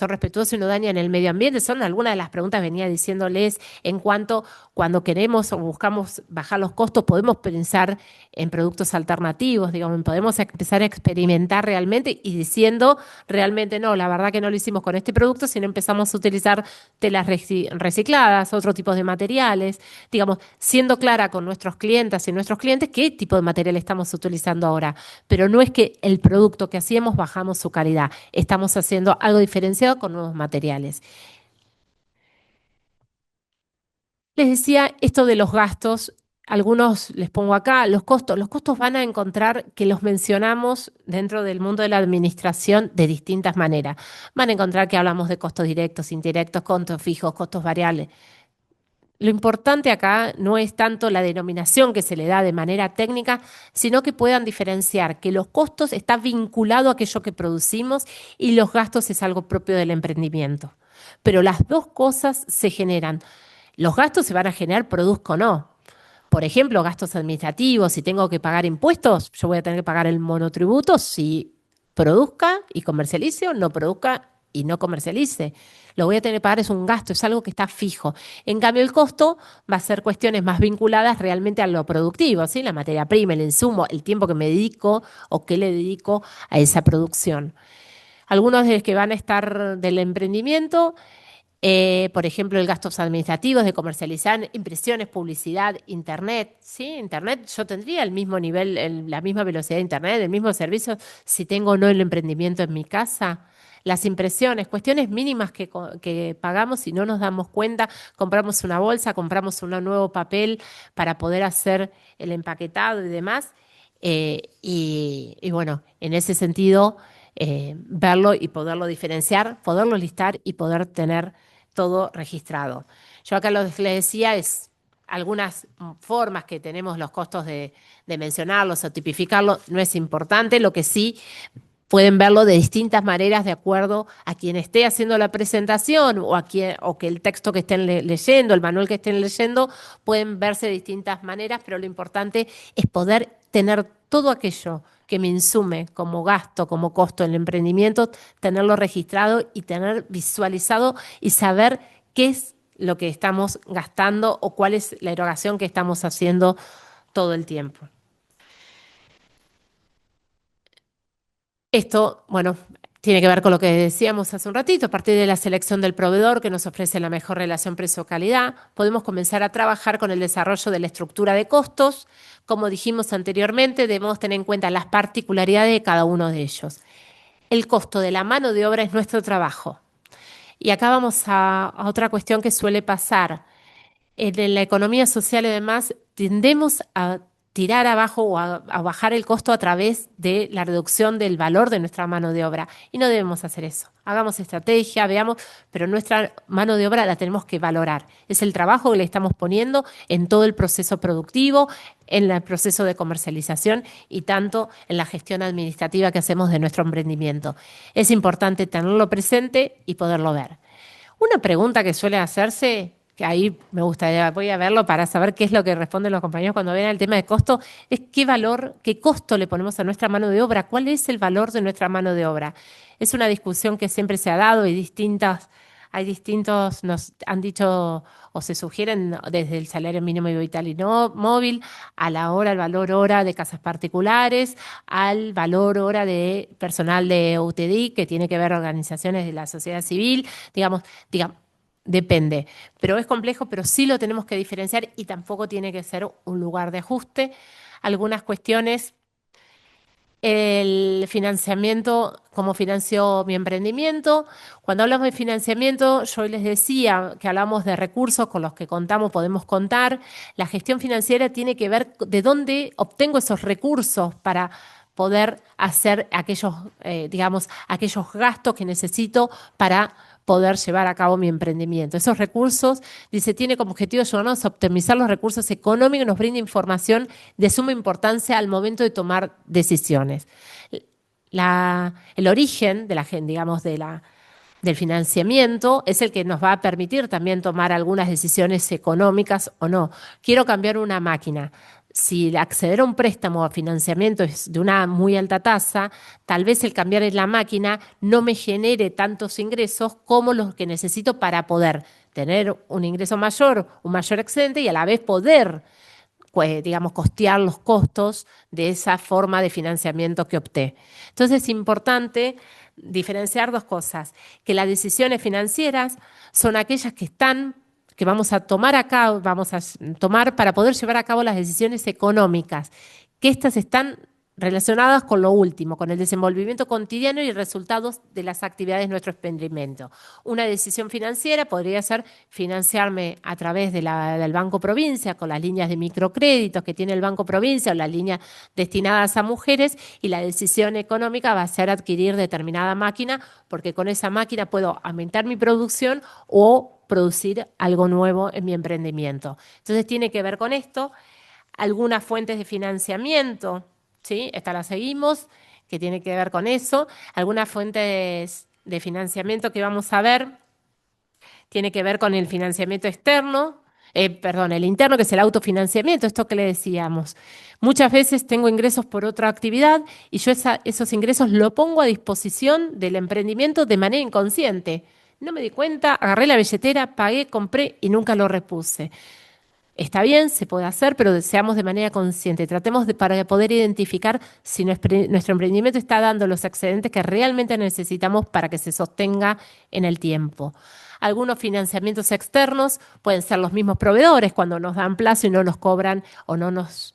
respetuosos y no dañan el medio ambiente? Son algunas de las preguntas que venía diciéndoles en cuanto cuando queremos o buscamos bajar los costos, podemos pensar en productos alternativos, digamos, podemos empezar a experimentar realmente y diciendo realmente no, la verdad que no lo hicimos con este producto, sino empezamos a utilizar telas recicladas, otro tipo de materiales, digamos, siendo clara con nuestros clientes y nuestros clientes qué tipo de material estamos utilizando ahora. Pero no es que el producto que hacíamos bajamos su calidad, estamos haciendo algo diferenciado con nuevos materiales. Les decía esto de los gastos, algunos les pongo acá, los costos van a encontrar que los mencionamos dentro del mundo de la administración de distintas maneras. Van a encontrar que hablamos de costos directos, indirectos, costos fijos, costos variables. Lo importante acá no es tanto la denominación que se le da de manera técnica, sino que puedan diferenciar que los costos están vinculados a aquello que producimos y los gastos es algo propio del emprendimiento. Pero las dos cosas se generan. Los gastos se van a generar, produzco o no. Por ejemplo, gastos administrativos, si tengo que pagar impuestos, yo voy a tener que pagar el monotributo si produzca y comercialice o no produzca y no comercialice. Lo voy a tener que pagar, es un gasto, es algo que está fijo. En cambio, el costo va a ser cuestiones más vinculadas realmente a lo productivo, ¿sí? La materia prima, el insumo, el tiempo que me dedico o que le dedico a esa producción. Algunos de los que van a estar del emprendimiento, por ejemplo, el gastos administrativos de comercializar impresiones, publicidad, internet. ¿Sí? Internet, yo tendría el mismo nivel, la misma velocidad de internet, el mismo servicio si tengo o no el emprendimiento en mi casa. Las impresiones, cuestiones mínimas que pagamos y no nos damos cuenta, compramos una bolsa, compramos un nuevo papel para poder hacer el empaquetado y demás. Y bueno, en ese sentido, verlo y poderlo diferenciar, poderlo listar y poder tener todo registrado. Yo acá lo que les decía es algunas formas que tenemos los costos de mencionarlos o tipificarlos, no es importante, lo que sí pueden verlo de distintas maneras de acuerdo a quien esté haciendo la presentación o que el texto que estén leyendo, el manual que estén leyendo, pueden verse de distintas maneras, pero lo importante es poder tener todo aquello que me insume como gasto, como costo en el emprendimiento, tenerlo registrado y tener visualizado y saber qué es lo que estamos gastando o cuál es la erogación que estamos haciendo todo el tiempo. Esto, bueno, tiene que ver con lo que decíamos hace un ratito. A partir de la selección del proveedor que nos ofrece la mejor relación precio-calidad, podemos comenzar a trabajar con el desarrollo de la estructura de costos. Como dijimos anteriormente, debemos tener en cuenta las particularidades de cada uno de ellos. El costo de la mano de obra es nuestro trabajo. Y acá vamos a otra cuestión que suele pasar. En la economía social y demás, tendemos a tirar abajo o a bajar el costo a través de la reducción del valor de nuestra mano de obra. Y no debemos hacer eso. Hagamos estrategia, veamos, pero nuestra mano de obra la tenemos que valorar. Es el trabajo que le estamos poniendo en todo el proceso productivo, en el proceso de comercialización y tanto en la gestión administrativa que hacemos de nuestro emprendimiento. Es importante tenerlo presente y poderlo ver. Una pregunta que suele hacerse, que ahí me gustaría, voy a verlo para saber qué es lo que responden los compañeros cuando ven el tema de costo, es qué valor, qué costo le ponemos a nuestra mano de obra, cuál es el valor de nuestra mano de obra. Es una discusión que siempre se ha dado y hay distintos, nos han dicho o se sugieren desde el salario mínimo vital y no móvil, a la hora, el valor hora de casas particulares, al valor hora de personal de UTD, que tiene que ver organizaciones de la sociedad civil, digamos, depende, pero es complejo, pero sí lo tenemos que diferenciar y tampoco tiene que ser un lugar de ajuste. Algunas cuestiones, el financiamiento, cómo financió mi emprendimiento. Cuando hablamos de financiamiento, yo les decía que hablamos de recursos con los que contamos, podemos contar. La gestión financiera tiene que ver de dónde obtengo esos recursos para poder hacer aquellos, aquellos gastos que necesito para poder llevar a cabo mi emprendimiento. Esos recursos, dice, tiene como objetivo ayudarnos a optimizar los recursos económicos y nos brinda información de suma importancia al momento de tomar decisiones. El origen de del financiamiento es el que nos va a permitir también tomar algunas decisiones económicas o no. Quiero cambiar una máquina. Si acceder a un préstamo o financiamiento es de una muy alta tasa, tal vez el cambiar en la máquina no me genere tantos ingresos como los que necesito para poder tener un ingreso mayor, un mayor excedente y a la vez poder, pues, costear los costos de esa forma de financiamiento que opté. Entonces es importante diferenciar dos cosas, que las decisiones financieras son aquellas que vamos a tomar para poder llevar a cabo las decisiones económicas, que estas están relacionadas con lo último, con el desenvolvimiento cotidiano y resultados de las actividades de nuestro emprendimiento. Una decisión financiera podría ser financiarme a través del Banco Provincia, con las líneas de microcréditos que tiene el Banco Provincia o las líneas destinadas a mujeres, y la decisión económica va a ser adquirir determinada máquina, porque con esa máquina puedo aumentar mi producción o producir algo nuevo en mi emprendimiento. Entonces tiene que ver con esto. Algunas fuentes de financiamiento, ¿sí? Esta la seguimos, que tiene que ver con eso. Algunas fuentes de financiamiento que vamos a ver tiene que ver con el financiamiento externo, el interno, que es el autofinanciamiento, esto que le decíamos. Muchas veces tengo ingresos por otra actividad y yo esos ingresos lo pongo a disposición del emprendimiento de manera inconsciente. No me di cuenta, agarré la billetera, pagué, compré y nunca lo repuse. Está bien, se puede hacer, pero seamos de manera consciente. Tratemos para poder identificar si nuestro emprendimiento está dando los excedentes que realmente necesitamos para que se sostenga en el tiempo. Algunos financiamientos externos pueden ser los mismos proveedores cuando nos dan plazo y no nos cobran o no nos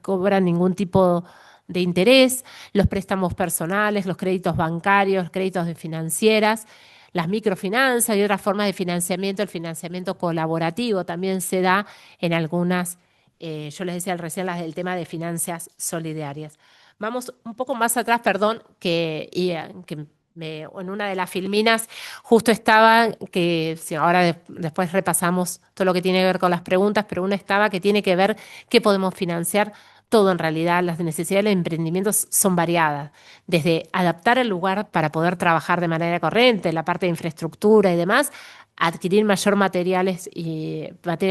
cobran ningún tipo de interés, los préstamos personales, los créditos bancarios, créditos de financieras, las microfinanzas y otras formas de financiamiento. El financiamiento colaborativo también se da en algunas, yo les decía recién, las del tema de finanzas solidarias. Vamos un poco más atrás, perdón, en una de las filminas justo estaba, que ahora después repasamos todo lo que tiene que ver con las preguntas, pero una estaba que tiene que ver qué podemos financiar. Todo en realidad, las necesidades de los emprendimientos son variadas, desde adaptar el lugar para poder trabajar de manera corriente, la parte de infraestructura y demás, adquirir mayor materias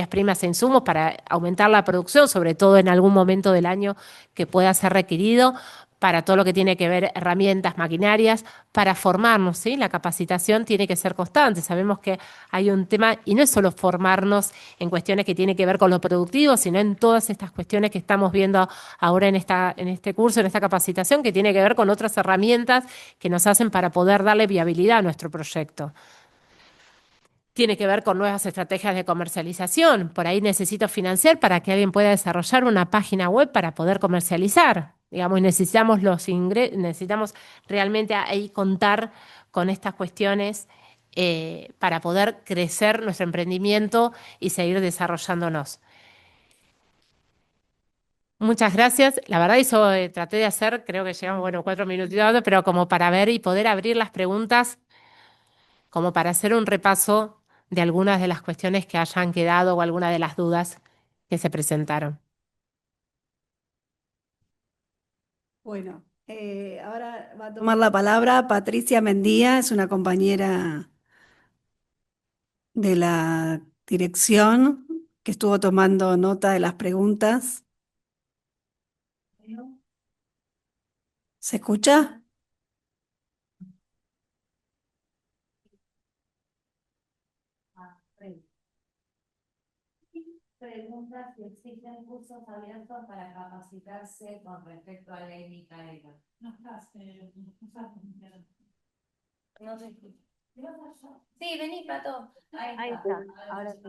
primas e insumos para aumentar la producción, sobre todo en algún momento del año que pueda ser requerido, para todo lo que tiene que ver herramientas, maquinarias, para formarnos, ¿sí? La capacitación tiene que ser constante. Sabemos que hay un tema, y no es solo formarnos en cuestiones que tienen que ver con lo productivo, sino en todas estas cuestiones que estamos viendo ahora en este curso, en esta capacitación, que tiene que ver con otras herramientas que nos hacen para poder darle viabilidad a nuestro proyecto. Tiene que ver con nuevas estrategias de comercialización. Por ahí necesito financiar para que alguien pueda desarrollar una página web para poder comercializar. Digamos, y necesitamos necesitamos realmente ahí contar con estas cuestiones para poder crecer nuestro emprendimiento y seguir desarrollándonos. Muchas gracias. La verdad, eso traté de hacer, creo que llegamos, bueno, 4 minutitos, pero como para ver y poder abrir las preguntas, como para hacer un repaso de algunas de las cuestiones que hayan quedado o algunas de las dudas que se presentaron. Bueno, ahora va a tomar la palabra Patricia Mendía, es una compañera de la dirección que estuvo tomando nota de las preguntas. ¿Se escucha? Pregunta si existen cursos abiertos para capacitarse con respecto a la ley Micaela. No se escucha. Sí, vení, Pato. Ahí está, ahora sí.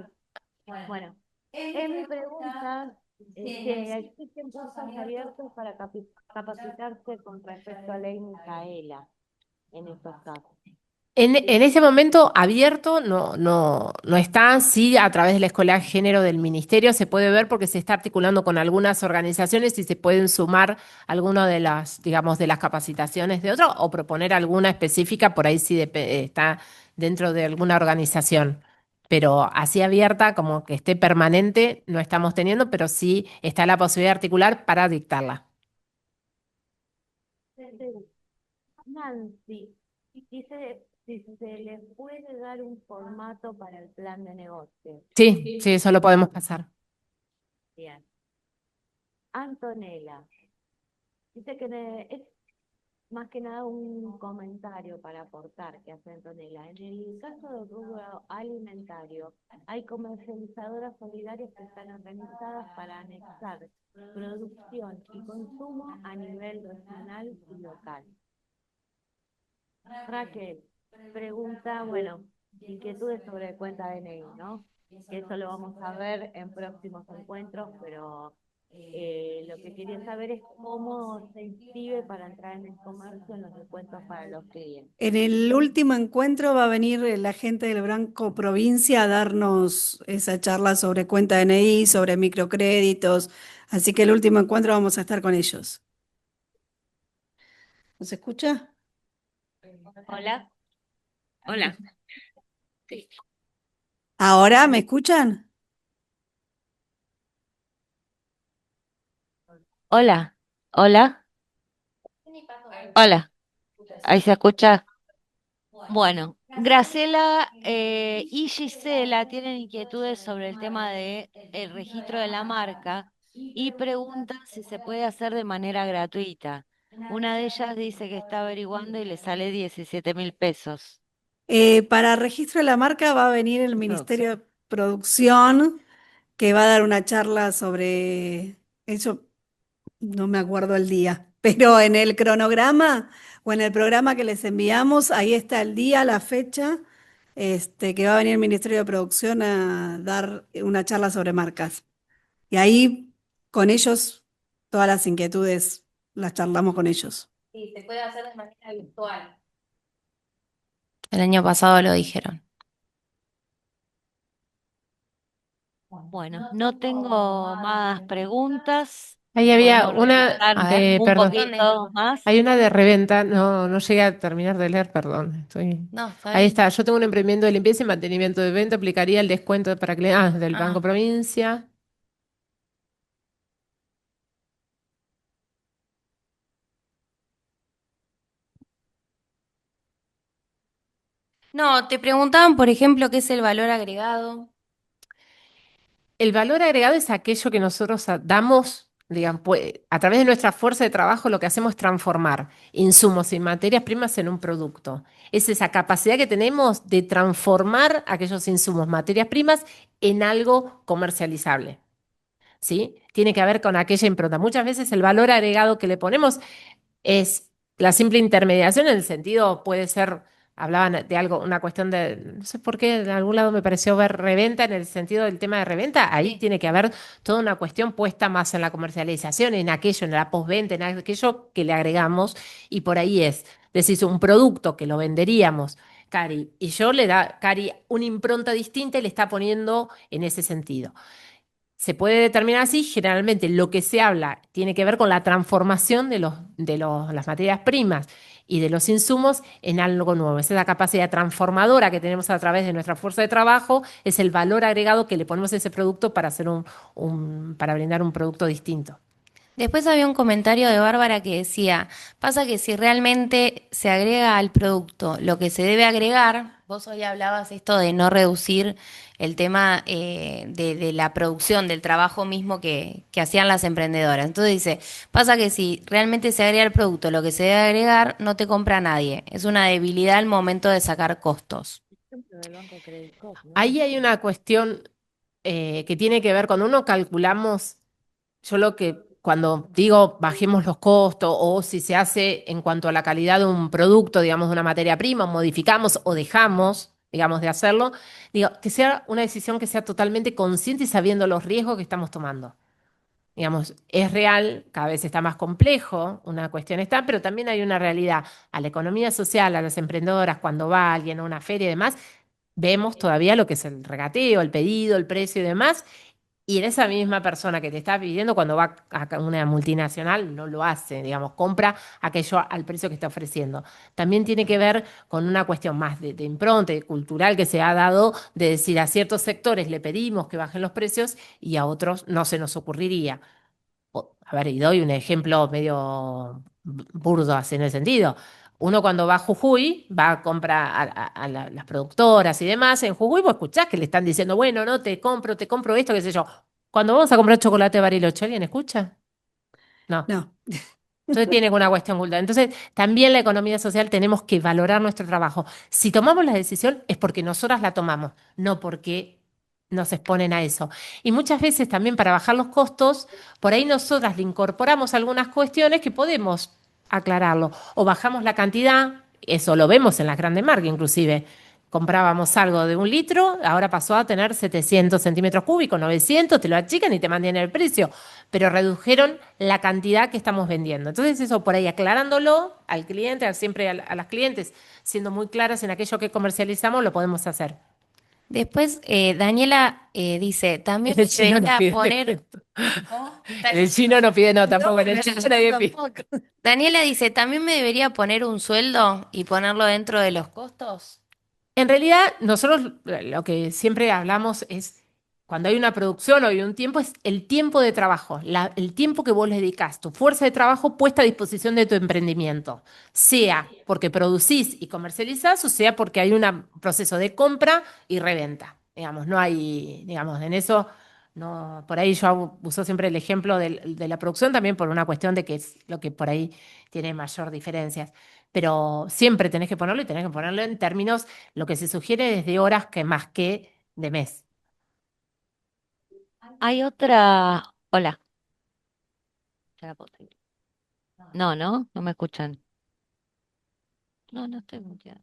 Bueno, mi pregunta es que existen cursos abiertos para capacitarse con respecto a ley Micaela en estos casos. En ese momento abierto no está, sí a través de la Escuela de Género del Ministerio se puede ver porque se está articulando con algunas organizaciones y se pueden sumar algunas de las, digamos, de las capacitaciones de otro o proponer alguna específica, por ahí sí está dentro de alguna organización. Pero así abierta, como que esté permanente, no estamos teniendo, pero sí está la posibilidad de articular para dictarla. Nancy, dice si se les puede dar un formato para el plan de negocio. Sí, sí, eso lo podemos pasar. Bien. Antonella, dice que es más que nada un comentario para aportar que hace Antonella. En el caso del rubro alimentario, hay comercializadoras solidarias que están organizadas para anexar producción y consumo a nivel regional y local. Raquel pregunta, bueno, inquietudes sobre cuenta DNI, ¿no? Eso lo vamos a ver en próximos encuentros, pero lo que quería saber es cómo se inscribe para entrar en el comercio en los descuentos para los clientes. En el último encuentro va a venir la gente del Banco Provincia a darnos esa charla sobre cuenta DNI, sobre microcréditos, así que el último encuentro vamos a estar con ellos. ¿Nos escucha? Hola. Hola. ¿Ahora me escuchan? Hola. Hola. Hola. Ahí se escucha. Bueno, Graciela y Gisela tienen inquietudes sobre el tema de el registro de la marca y preguntan si se puede hacer de manera gratuita. Una de ellas dice que está averiguando y le sale 17.000 pesos. Para registro de la marca va a venir el Ministerio de Producción, que va a dar una charla sobre eso, no me acuerdo el día, pero en el cronograma o en el programa que les enviamos, ahí está el día, la fecha, que va a venir el Ministerio de Producción a dar una charla sobre marcas. Y ahí con ellos, todas las inquietudes las charlamos con ellos. Sí, se puede hacer de manera virtual. El año pasado lo dijeron. Bueno, no tengo más preguntas. Ahí había Podemos repasar A ver, un perdón, poquito más. hay una de reventa, no llegué a terminar de leer, perdón. No, está Ahí bien. está, yo tengo un emprendimiento de limpieza y mantenimiento de venta, aplicaría el descuento para clientes del Banco Provincia. No, te preguntaban, por ejemplo, qué es el valor agregado. El valor agregado es aquello que nosotros damos digamos, a través de nuestra fuerza de trabajo lo que hacemos es transformar insumos y materias primas en un producto. Es esa capacidad que tenemos de transformar aquellos insumos, materias primas, en algo comercializable. ¿Sí? Tiene que ver con aquella impronta. Muchas veces el valor agregado que le ponemos es la simple intermediación, en el sentido, puede ser, hablaban de algo, una cuestión de, no sé por qué, en algún lado me pareció ver reventa, en el sentido del tema de reventa, ahí tiene que haber toda una cuestión puesta más en la comercialización, en aquello, en la postventa, en aquello que le agregamos, y por ahí es, decís, un producto que lo venderíamos, Cari, y yo le da, Cari, una impronta distinta y le está poniendo en ese sentido. Se puede determinar así, generalmente lo que se habla tiene que ver con la transformación las materias primas y de los insumos en algo nuevo. Es esa capacidad transformadora que tenemos a través de nuestra fuerza de trabajo, es el valor agregado que le ponemos a ese producto para hacer para brindar un producto distinto. Después había un comentario de Bárbara que decía, pasa que si realmente se agrega al producto lo que se debe agregar, vos hoy hablabas esto de no reducir el tema de la producción, del trabajo mismo que hacían las emprendedoras. Entonces dice, pasa que si realmente se agrega al producto lo que se debe agregar, no te compra nadie. Es una debilidad al momento de sacar costos. Ahí hay una cuestión que tiene que ver, cuando uno calculamos, yo lo que cuando digo bajemos los costos o si se hace en cuanto a la calidad de un producto, digamos, de una materia prima, modificamos o dejamos, digamos, de hacerlo, digo, que sea una decisión que sea totalmente consciente y sabiendo los riesgos que estamos tomando. Digamos, es real, cada vez está más complejo, una cuestión está, pero también hay una realidad. A la economía social, a las emprendedoras, cuando va alguien a una feria y demás, vemos todavía lo que es el regateo, el pedido, el precio y demás, y en esa misma persona que te está pidiendo, cuando va a una multinacional, no lo hace, digamos, compra aquello al precio que está ofreciendo. También tiene que ver con una cuestión más de impronta, cultural que se ha dado, de decir a ciertos sectores le pedimos que bajen los precios y a otros no se nos ocurriría. A ver, y doy un ejemplo medio burdo así en el sentido. Uno cuando va a Jujuy, va a comprar a las productoras y demás, en Jujuy vos escuchás que le están diciendo, bueno, no, te compro esto, qué sé yo. Cuando vamos a comprar chocolate Bariloche, ¿alguien escucha? No. No. Entonces tiene una cuestión cultural. Entonces, también la economía social tenemos que valorar nuestro trabajo. Si tomamos la decisión es porque nosotras la tomamos, no porque nos exponen a eso. Y muchas veces también para bajar los costos, por ahí nosotras le incorporamos algunas cuestiones que podemos aclararlo. O bajamos la cantidad, eso lo vemos en las grandes marcas inclusive. Comprábamos algo de 1 litro, ahora pasó a tener 700 centímetros cúbicos, 900, te lo achican y te mantienen el precio, pero redujeron la cantidad que estamos vendiendo. Entonces eso por ahí aclarándolo al cliente, siempre a las clientes, siendo muy claras en aquello que comercializamos, lo podemos hacer. Después, Daniela dice, también El chino no debería pide poner... descuento. El chino no pide, no, tampoco. En el chino nadie pide. Daniela dice, ¿también me debería poner un sueldo y ponerlo dentro de los costos? En realidad, nosotros lo que siempre hablamos es, cuando hay una producción o hay un tiempo, es el tiempo de trabajo, el tiempo que vos le dedicás, tu fuerza de trabajo puesta a disposición de tu emprendimiento, sea porque producís y comercializás o sea porque hay un proceso de compra y reventa. Digamos, no hay, digamos, en eso, no, por ahí yo uso siempre el ejemplo de la producción también por una cuestión de que es lo que por ahí tiene mayor diferencias. Pero siempre tenés que ponerlo y tenés que ponerlo en términos, lo que se sugiere es de horas que más que de mes. Hay otra. Hola. Ya la puedo seguir. No, no me escuchan. No, no estoy muteada.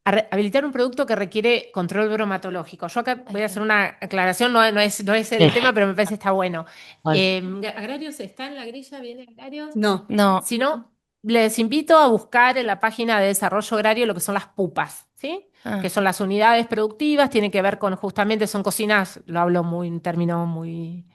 Habilitar un producto que requiere control bromatológico. Yo acá voy a hacer una aclaración, no es el tema, pero me parece que está bueno. ¿Agrarios está en la grilla? ¿Viene Agrarios? No. No. Si no, les invito a buscar en la página de desarrollo agrario lo que son las PUPAs, ¿sí? Ah. Que son las unidades productivas, tiene que ver con, justamente son cocinas, lo hablo muy en términos muy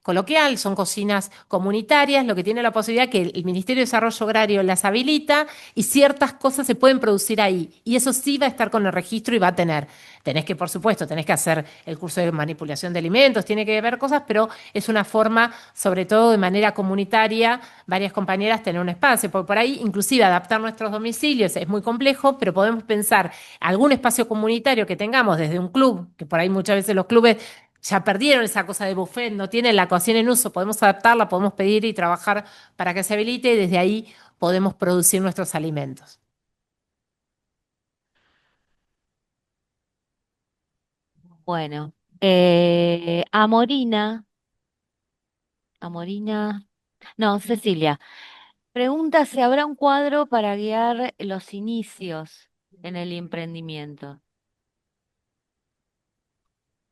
coloquial, son cocinas comunitarias, lo que tiene la posibilidad que el Ministerio de Desarrollo Agrario las habilita y ciertas cosas se pueden producir ahí. Y eso sí va a estar con el registro y va a tenés que, por supuesto, tenés que hacer el curso de manipulación de alimentos, tiene que ver cosas, pero es una forma, sobre todo de manera comunitaria, varias compañeras tener un espacio, porque por ahí inclusive adaptar nuestros domicilios es muy complejo, pero podemos pensar algún espacio comunitario que tengamos desde un club, que por ahí muchas veces los clubes ya perdieron esa cosa de buffet, no tienen la cocina en uso, podemos adaptarla, podemos pedir y trabajar para que se habilite y desde ahí podemos producir nuestros alimentos. Bueno, Amorina, no, Cecilia, pregunta si habrá un cuadro para guiar los inicios en el emprendimiento.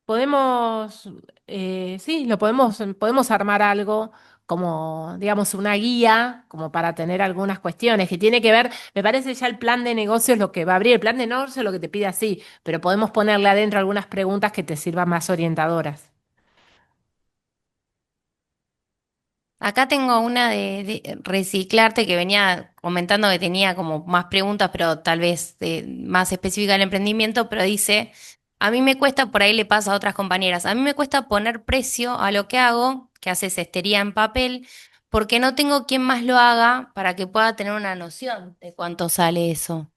Podemos, sí, podemos armar algo como, digamos, una guía, como para tener algunas cuestiones que tiene que ver, me parece ya el plan de negocio es lo que va a abrir, el plan de negocio es lo que te pide así, pero podemos ponerle adentro algunas preguntas que te sirvan más orientadoras. Acá tengo una de reciclarte que venía comentando que tenía como más preguntas, pero tal vez más específica del emprendimiento, pero dice, a mí me cuesta, por ahí le pasa a otras compañeras, a mí me cuesta poner precio a lo que hago, que hace cestería en papel, porque no tengo quien más lo haga para que pueda tener una noción de cuánto sale eso.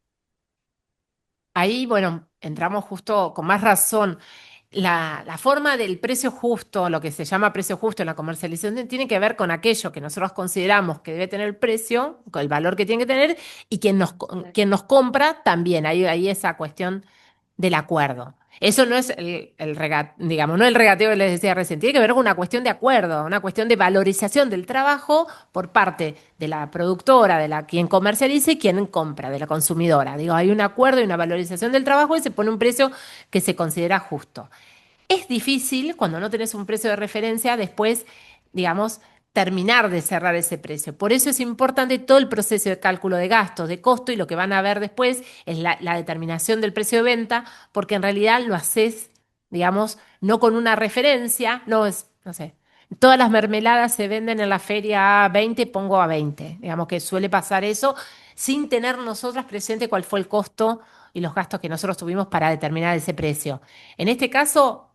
Ahí, bueno, entramos justo con más razón. La forma del precio justo, lo que se llama precio justo en la comercialización, tiene que ver con aquello que nosotros consideramos que debe tener el precio, con el valor que tiene que tener, y quien nos compra también. Ahí esa cuestión del acuerdo. Eso no es digamos, no el regateo que les decía recién, tiene que ver con una cuestión de acuerdo, una cuestión de valorización del trabajo por parte de la productora, de la quien comercializa y quien compra, de la consumidora. Digo, hay un acuerdo y una valorización del trabajo y se pone un precio que se considera justo. Es difícil cuando no tenés un precio de referencia después, digamos, terminar de cerrar ese precio. Por eso es importante todo el proceso de cálculo de gastos, de costo y lo que van a ver después es la determinación del precio de venta, porque en realidad lo haces, digamos, no con una referencia, no es, no sé. Todas las mermeladas se venden en la feria a 20, pongo a 20. Digamos que suele pasar eso sin tener nosotras presente cuál fue el costo y los gastos que nosotros tuvimos para determinar ese precio. En este caso,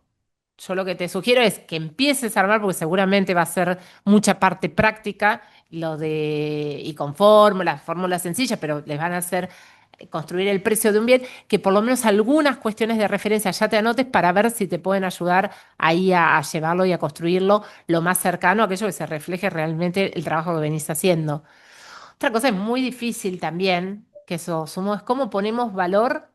yo lo que te sugiero es que empieces a armar, porque seguramente va a ser mucha parte práctica, y con fórmulas sencillas, pero les van a hacer construir el precio de un bien, que por lo menos algunas cuestiones de referencia ya te anotes para ver si te pueden ayudar ahí a llevarlo y a construirlo lo más cercano a aquello que se refleje realmente el trabajo que venís haciendo. Otra cosa es muy difícil también, que eso sumo, es cómo ponemos valor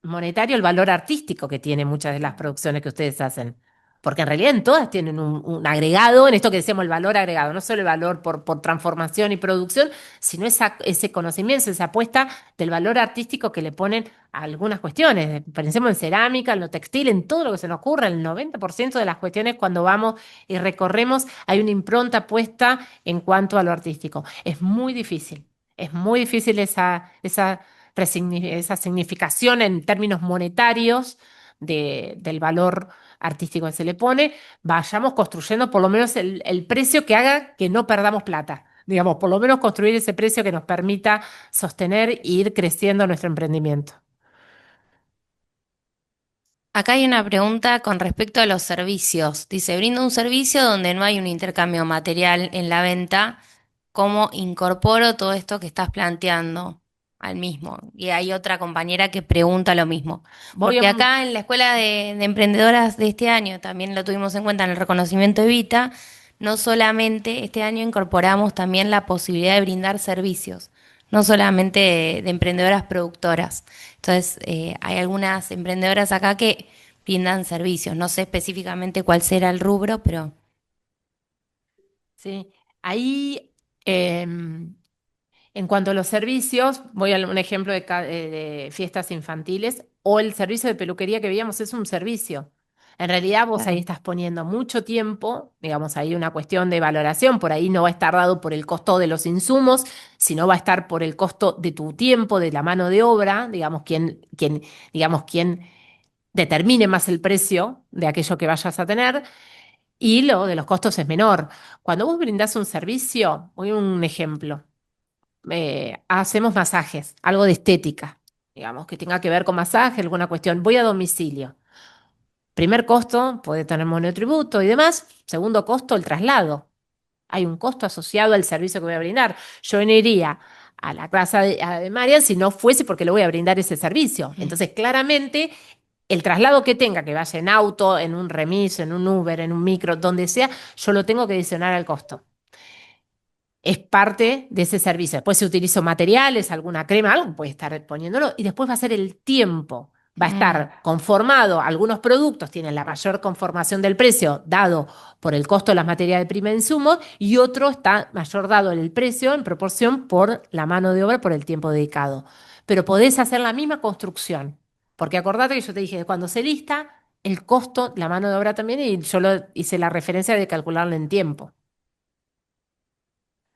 monetario el valor artístico que tiene muchas de las producciones que ustedes hacen. Porque en realidad en todas tienen un agregado, en esto que decíamos el valor agregado, no solo el valor por transformación y producción, sino ese conocimiento, esa apuesta del valor artístico que le ponen a algunas cuestiones. Pensemos en cerámica, en lo textil, en todo lo que se nos ocurre, el 90% de las cuestiones cuando vamos y recorremos hay una impronta puesta en cuanto a lo artístico. Es muy difícil esa significación en términos monetarios del valor artístico que se le pone, vayamos construyendo por lo menos el precio que haga que no perdamos plata. Digamos, por lo menos construir ese precio que nos permita sostener e ir creciendo nuestro emprendimiento. Acá hay una pregunta con respecto a los servicios. Dice, brindo un servicio donde no hay un intercambio material en la venta. ¿Cómo incorporo todo esto que estás planteando al mismo? Y hay otra compañera que pregunta lo mismo. Voy a Porque acá en la Escuela de Emprendedoras de este año, también lo tuvimos en cuenta en el reconocimiento Evita, no solamente este año incorporamos también la posibilidad de brindar servicios, no solamente de emprendedoras productoras. Entonces, hay algunas emprendedoras acá que brindan servicios. No sé específicamente cuál será el rubro, pero Sí, ahí en cuanto a los servicios, voy a un ejemplo de fiestas infantiles o el servicio de peluquería que veíamos es un servicio. En realidad vos ahí Claro. estás poniendo mucho tiempo, digamos, ahí una cuestión de valoración, por ahí no va a estar dado por el costo de los insumos, sino va a estar por el costo de tu tiempo, de la mano de obra, digamos, quien determine más el precio de aquello que vayas a tener, y lo de los costos es menor. Cuando vos brindás un servicio, voy a un ejemplo hacemos masajes, algo de estética, digamos, que tenga que ver con masaje, alguna cuestión. Voy a domicilio. Primer costo, puede tener monotributo y demás. Segundo costo, el traslado. Hay un costo asociado al servicio que voy a brindar. Yo no iría a la casa de María si no fuese porque le voy a brindar ese servicio. Entonces, claramente el traslado que tenga, que vaya en auto, en un remis, en un Uber, en un micro, donde sea, yo lo tengo que adicionar al costo. Es parte de ese servicio. Después si utilizo materiales, alguna crema, algo, puede estar poniéndolo y después va a ser el tiempo. Va a estar conformado, algunos productos tienen la mayor conformación del precio dado por el costo de las materias de prima e insumos y otro está mayor dado el precio en proporción por la mano de obra, por el tiempo dedicado. Pero podés hacer la misma construcción, porque acordate que yo te dije, cuando se lista, el costo, la mano de obra también, y yo hice la referencia de calcularlo en tiempo.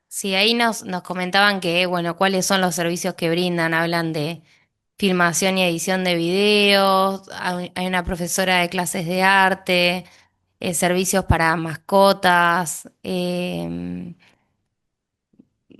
Sí, ahí nos comentaban que, bueno, cuáles son los servicios que brindan. Hablan de filmación y edición de videos, hay una profesora de clases de arte, servicios para mascotas, de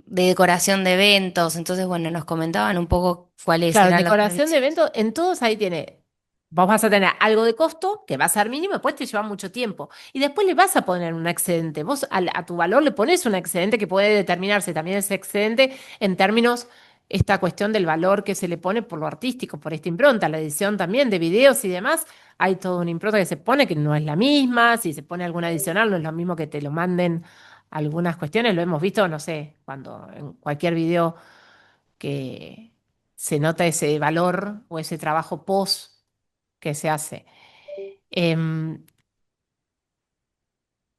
decoración de eventos. Entonces, bueno, nos comentaban un poco cuáles Claro, eran los decoración de servicios. eventos, en todos ahí tiene. Vos vas a tener algo de costo que va a ser mínimo, después te lleva mucho tiempo. Y después le vas a poner un excedente. Vos a tu valor le pones un excedente que puede determinarse también ese excedente en términos, esta cuestión del valor que se le pone por lo artístico, por esta impronta, la edición también de videos y demás. Hay toda una impronta que se pone que no es la misma. Si se pone alguna adicional, no es lo mismo que te lo manden algunas cuestiones. Lo hemos visto, no sé, cuando en cualquier video que se nota ese valor o ese trabajo post que se hace. Em,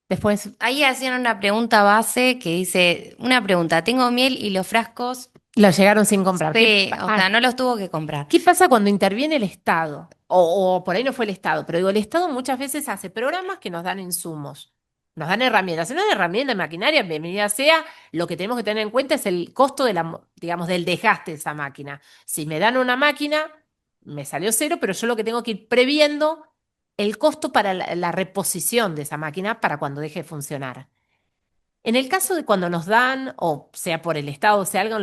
después, Ahí hacían una pregunta base que dice, una pregunta, tengo miel y los frascos, lo llegaron sin comprar. sí, o sea, no los tuvo que comprar. ¿Qué pasa cuando interviene el Estado? O por ahí no fue el Estado, pero digo, el Estado muchas veces hace programas que nos dan insumos, nos dan herramientas. Si no es herramienta, maquinaria, bienvenida sea, lo que tenemos que tener en cuenta es el costo de digamos, del desgaste de esa máquina. Si me dan una máquina, me salió cero, pero yo lo que tengo que ir previendo el costo para la reposición de esa máquina para cuando deje de funcionar. En el caso de cuando nos dan, o sea por el Estado, sea algo,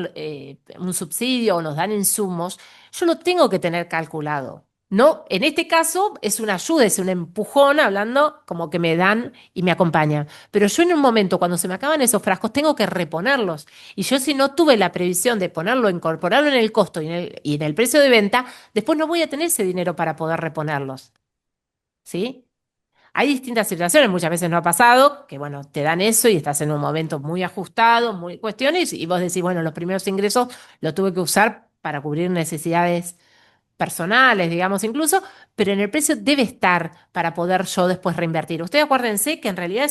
un subsidio o nos dan insumos, yo lo tengo que tener calculado. No, en este caso es una ayuda, es un empujón, hablando como que me dan y me acompañan. Pero yo en un momento, cuando se me acaban esos frascos, tengo que reponerlos. Y yo si no tuve la previsión de ponerlo, incorporarlo en el costo y en el precio de venta, después no voy a tener ese dinero para poder reponerlos. ¿Sí? Hay distintas situaciones, muchas veces no ha pasado, que bueno, te dan eso y estás en un momento muy ajustado, muy cuestiones, y vos decís, bueno, los primeros ingresos lo tuve que usar para cubrir necesidades personales, digamos incluso, pero en el precio debe estar para poder yo después reinvertir. Ustedes acuérdense que en realidad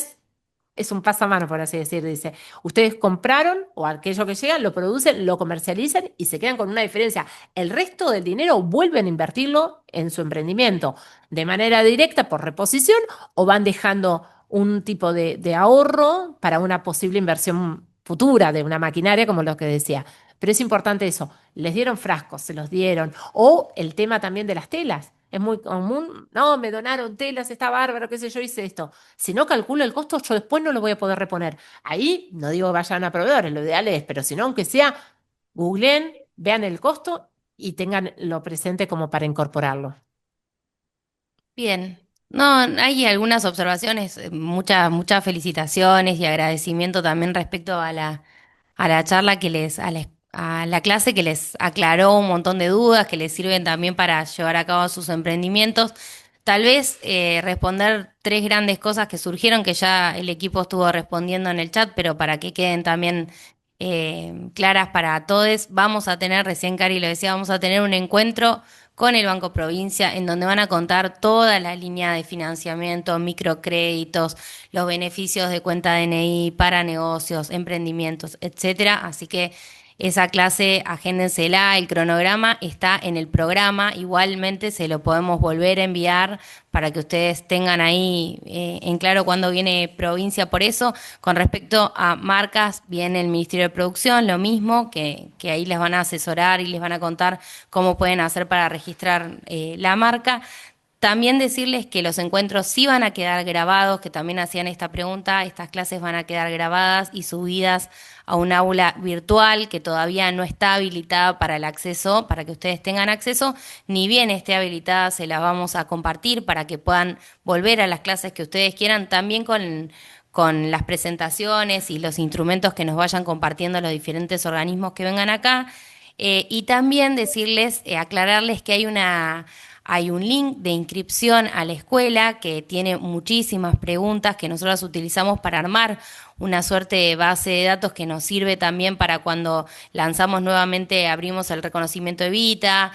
es un pasamano, por así decir, dice. Ustedes compraron o aquello que llega, lo producen, lo comercializan y se quedan con una diferencia. El resto del dinero vuelven a invertirlo en su emprendimiento de manera directa por reposición o van dejando un tipo de ahorro para una posible inversión futura de una maquinaria, como lo que decía. Pero es importante eso. Les dieron frascos, se los dieron. O el tema también de las telas. Es muy común. No, me donaron telas, está bárbaro, qué sé yo, hice esto. Si no calculo el costo, yo después no lo voy a poder reponer. Ahí no digo que vayan a proveedores, lo ideal es, pero si no, aunque sea, googleen, vean el costo y tengan lo presente como para incorporarlo. Bien. No, hay algunas observaciones, muchas felicitaciones y agradecimiento también respecto a la charla a la clase que les aclaró un montón de dudas que les sirven también para llevar a cabo sus emprendimientos. Tal vez responder tres grandes cosas que surgieron, que ya el equipo estuvo respondiendo en el chat, pero para que queden también claras para todos. Vamos a tener, recién Cari lo decía, vamos a tener un encuentro con el Banco Provincia en donde van a contar toda la línea de financiamiento, microcréditos, los beneficios de cuenta DNI para negocios, emprendimientos, etcétera. Así que esa clase, agéndensela, el cronograma está en el programa, igualmente se lo podemos volver a enviar para que ustedes tengan ahí en claro cuándo viene provincia por eso. Con respecto a marcas, viene el Ministerio de Producción, lo mismo, que ahí les van a asesorar y les van a contar cómo pueden hacer para registrar la marca. También decirles que los encuentros sí van a quedar grabados, que también hacían esta pregunta, estas clases van a quedar grabadas y subidas a un aula virtual que todavía no está habilitada para el acceso, para que ustedes tengan acceso, ni bien esté habilitada se las vamos a compartir para que puedan volver a las clases que ustedes quieran, también con las presentaciones y los instrumentos que nos vayan compartiendo los diferentes organismos que vengan acá. Y también decirles, aclararles que Hay un link de inscripción a la escuela que tiene muchísimas preguntas que nosotros utilizamos para armar una suerte de base de datos que nos sirve también para cuando lanzamos nuevamente, abrimos el reconocimiento Evita,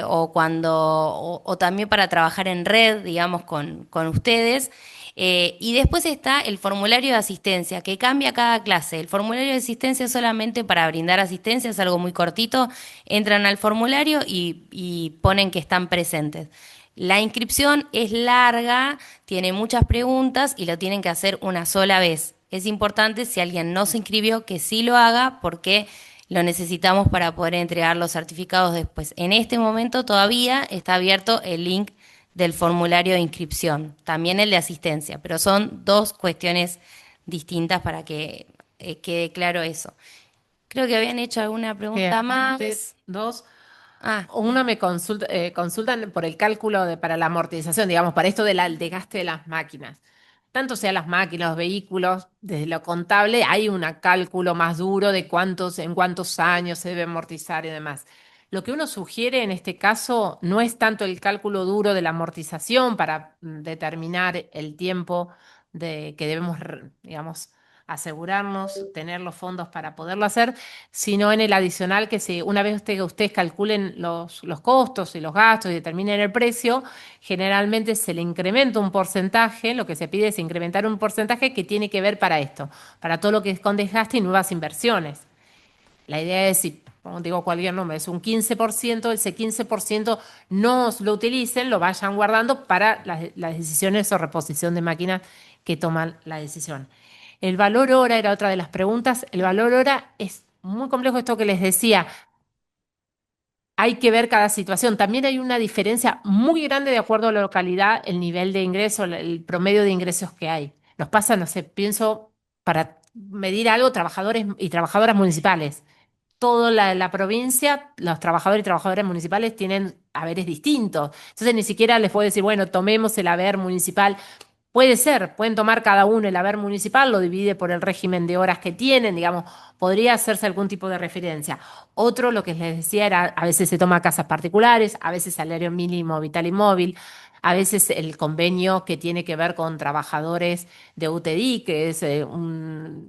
o también para trabajar en red, digamos, con ustedes. Y después está el formulario de asistencia, que cambia cada clase. El formulario de asistencia es solamente para brindar asistencia, es algo muy cortito. Entran al formulario y ponen que están presentes. La inscripción es larga, tiene muchas preguntas y lo tienen que hacer una sola vez. Es importante, si alguien no se inscribió, que sí lo haga porque lo necesitamos para poder entregar los certificados después. En este momento todavía está abierto el link del formulario de inscripción, también el de asistencia, pero son dos cuestiones distintas para que quede claro eso. Creo que habían hecho alguna pregunta más. Dos. Ah, Una me consultan por el cálculo para la amortización, digamos, para esto del desgaste de las máquinas. Tanto sea las máquinas, los vehículos, desde lo contable hay un cálculo más duro de en cuántos años se debe amortizar y demás. Lo que uno sugiere en este caso no es tanto el cálculo duro de la amortización para determinar el tiempo que debemos, digamos, asegurarnos, tener los fondos para poderlo hacer, sino en el adicional que si una vez ustedes calculen los costos y los gastos y determinen el precio, generalmente se le incrementa un porcentaje, lo que se pide es incrementar un porcentaje que tiene que ver para esto, para todo lo que es con desgaste y nuevas inversiones. La idea es, si como digo cualquier número, es un 15%, ese 15% no lo utilicen, lo vayan guardando para las decisiones o reposición de máquinas que toman la decisión. El valor hora era otra de las preguntas. El valor hora es muy complejo, esto que les decía. Hay que ver cada situación. También hay una diferencia muy grande de acuerdo a la localidad, el nivel de ingreso, el promedio de ingresos que hay. Nos pasa, no sé, pienso para medir algo, trabajadores y trabajadoras municipales. Toda la provincia, los trabajadores y trabajadoras municipales tienen haberes distintos. Entonces ni siquiera les puedo decir, bueno, tomemos el haber municipal. Puede ser, pueden tomar cada uno el haber municipal, lo divide por el régimen de horas que tienen, digamos, podría hacerse algún tipo de referencia. Otro, lo que les decía, era a veces se toma casas particulares, a veces salario mínimo vital y móvil, a veces el convenio que tiene que ver con trabajadores de UTI, que es,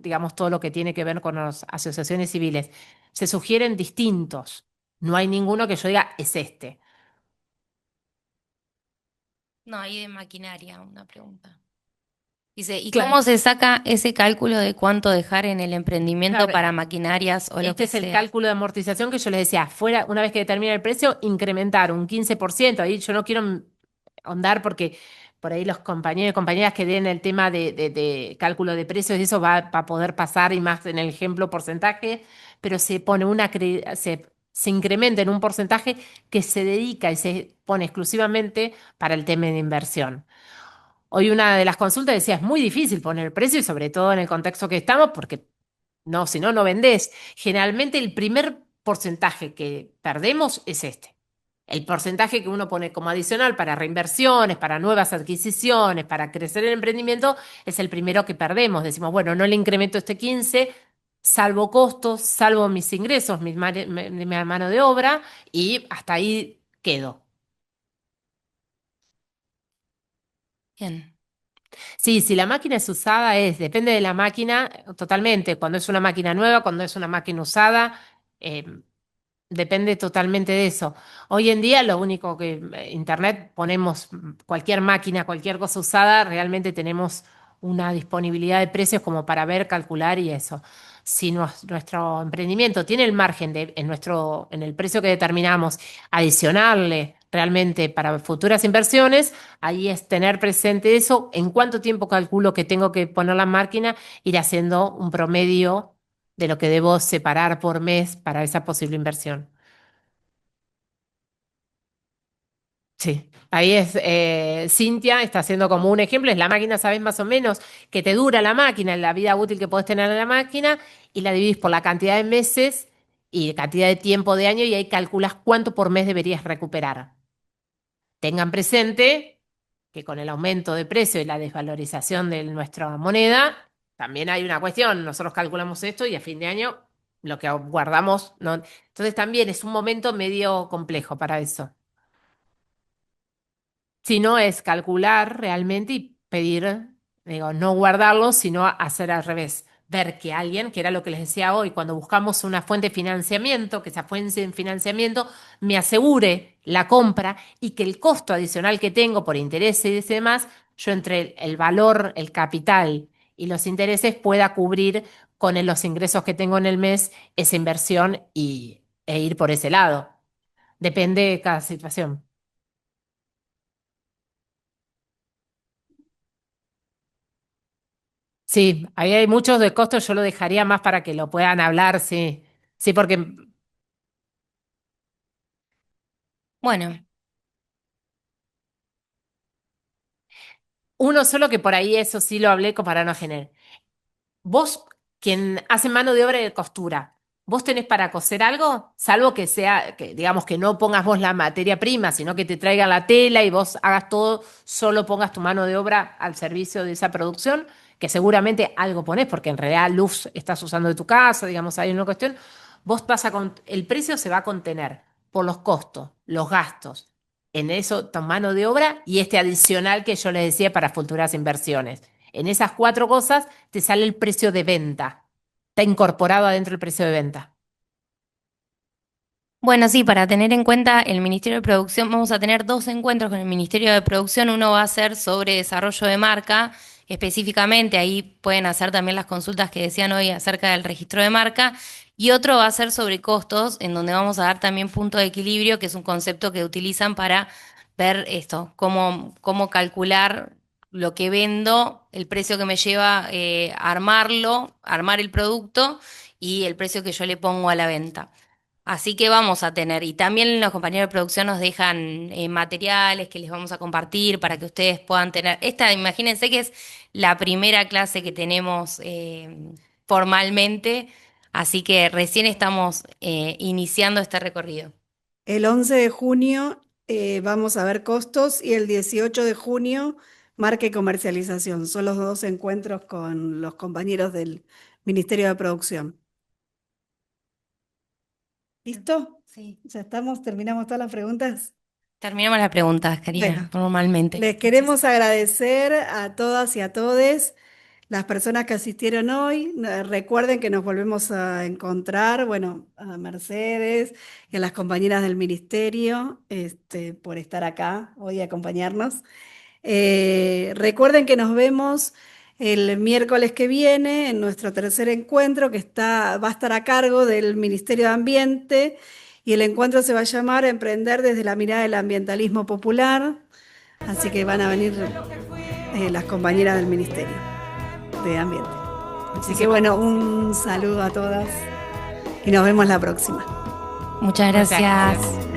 digamos, todo lo que tiene que ver con las asociaciones civiles. Se sugieren distintos. No hay ninguno que yo diga es este. no, hay de maquinaria una pregunta. Dice, ¿y Claro. cómo se saca ese cálculo de cuánto dejar en el emprendimiento Claro, para maquinarias o lo este que es el sea? cálculo de amortización que yo les decía, fuera, una vez que determina el precio, incrementar un 15%. Ahí yo no quiero ahondar porque por ahí los compañeros y compañeras que den el tema de cálculo de precios y eso va a poder pasar y más en el ejemplo porcentaje, pero se pone se incrementa en un porcentaje que se dedica y se pone exclusivamente para el tema de inversión. Hoy una de las consultas decía, es muy difícil poner precio y sobre todo en el contexto que estamos, porque no, si no, no vendés. Generalmente el primer porcentaje que perdemos es este. El porcentaje que uno pone como adicional para reinversiones, para nuevas adquisiciones, para crecer el emprendimiento, es el primero que perdemos. Decimos, bueno, no le incremento este 15, salvo costos, salvo mis ingresos, mi mano de obra, y hasta ahí quedo. Bien. Sí, si la máquina es usada, depende de la máquina totalmente. Cuando es una máquina nueva, cuando es una máquina usada, eh, depende totalmente de eso. Hoy en día, lo único que Internet ponemos cualquier máquina, cualquier cosa usada, realmente tenemos una disponibilidad de precios como para ver, calcular y eso. Si nuestro emprendimiento tiene el margen en el precio que determinamos, adicionarle realmente para futuras inversiones, ahí es tener presente eso, en cuánto tiempo calculo que tengo que poner la máquina, ir haciendo un promedio de lo que debo separar por mes para esa posible inversión. Sí, ahí es, Cintia está haciendo como un ejemplo, es la máquina, sabes más o menos que te dura la máquina, la vida útil que puedes tener en la máquina, y la dividís por la cantidad de meses y cantidad de tiempo de año, y ahí calculas cuánto por mes deberías recuperar. Tengan presente que con el aumento de precio y la desvalorización de nuestra moneda, también hay una cuestión, nosotros calculamos esto y a fin de año lo que guardamos, no. Entonces también es un momento medio complejo para eso. sino es calcular realmente y pedir, digo, no guardarlo, sino hacer al revés. Ver que alguien, que era lo que les decía hoy, cuando buscamos una fuente de financiamiento, que esa fuente de financiamiento me asegure la compra y que el costo adicional que tengo por intereses y demás, yo entre el valor, el capital y los intereses pueda cubrir con los ingresos que tengo en el mes esa inversión e ir por ese lado. Depende de cada situación. Sí, ahí hay muchos de costos, yo lo dejaría más para que lo puedan hablar, sí. Sí, porque Bueno, uno solo que por ahí eso sí lo hablé para no generar. Vos, quien hace mano de obra de costura, ¿vos tenés para coser algo? Salvo que sea, que digamos que no pongas vos la materia prima, sino que te traigan la tela y vos hagas todo, solo pongas tu mano de obra al servicio de esa producción, que seguramente algo ponés, porque en realidad luz estás usando de tu casa, digamos, hay una cuestión. El precio se va a contener por los costos, los gastos, en eso tu mano de obra y este adicional que yo les decía para futuras inversiones. En esas cuatro cosas te sale el precio de venta. Está incorporado adentro el precio de venta. bueno, sí, para tener en cuenta el Ministerio de Producción, vamos a tener dos encuentros con el Ministerio de Producción. Uno va a ser sobre desarrollo de marca, específicamente, ahí pueden hacer también las consultas que decían hoy acerca del registro de marca. Y otro va a ser sobre costos, en donde vamos a dar también punto de equilibrio, que es un concepto que utilizan para ver esto, cómo calcular lo que vendo, el precio que me lleva armarlo, armar el producto y el precio que yo le pongo a la venta. Así que vamos a tener, y también los compañeros de producción nos dejan materiales que les vamos a compartir para que ustedes puedan tener. Esta, imagínense que es la primera clase que tenemos formalmente, así que recién estamos iniciando este recorrido. El 11 de junio vamos a ver costos y el 18 de junio marca y comercialización. Son los dos encuentros con los compañeros del Ministerio de Producción. ¿Listo? Sí. ¿Ya estamos? ¿Terminamos todas las preguntas? Terminamos las preguntas, Karina, Bueno, formalmente. les queremos agradecer a todas y a todes las personas que asistieron hoy. Recuerden que nos volvemos a encontrar, bueno, a Mercedes y a las compañeras del ministerio, por estar acá hoy y acompañarnos. Recuerden que nos vemos el miércoles que viene en nuestro tercer encuentro va a estar a cargo del Ministerio de Ambiente y el encuentro se va a llamar Emprender desde la mirada del ambientalismo popular. Así que van a venir las compañeras del Ministerio de Ambiente. Así que bueno, un saludo a todas y nos vemos la próxima. Muchas gracias.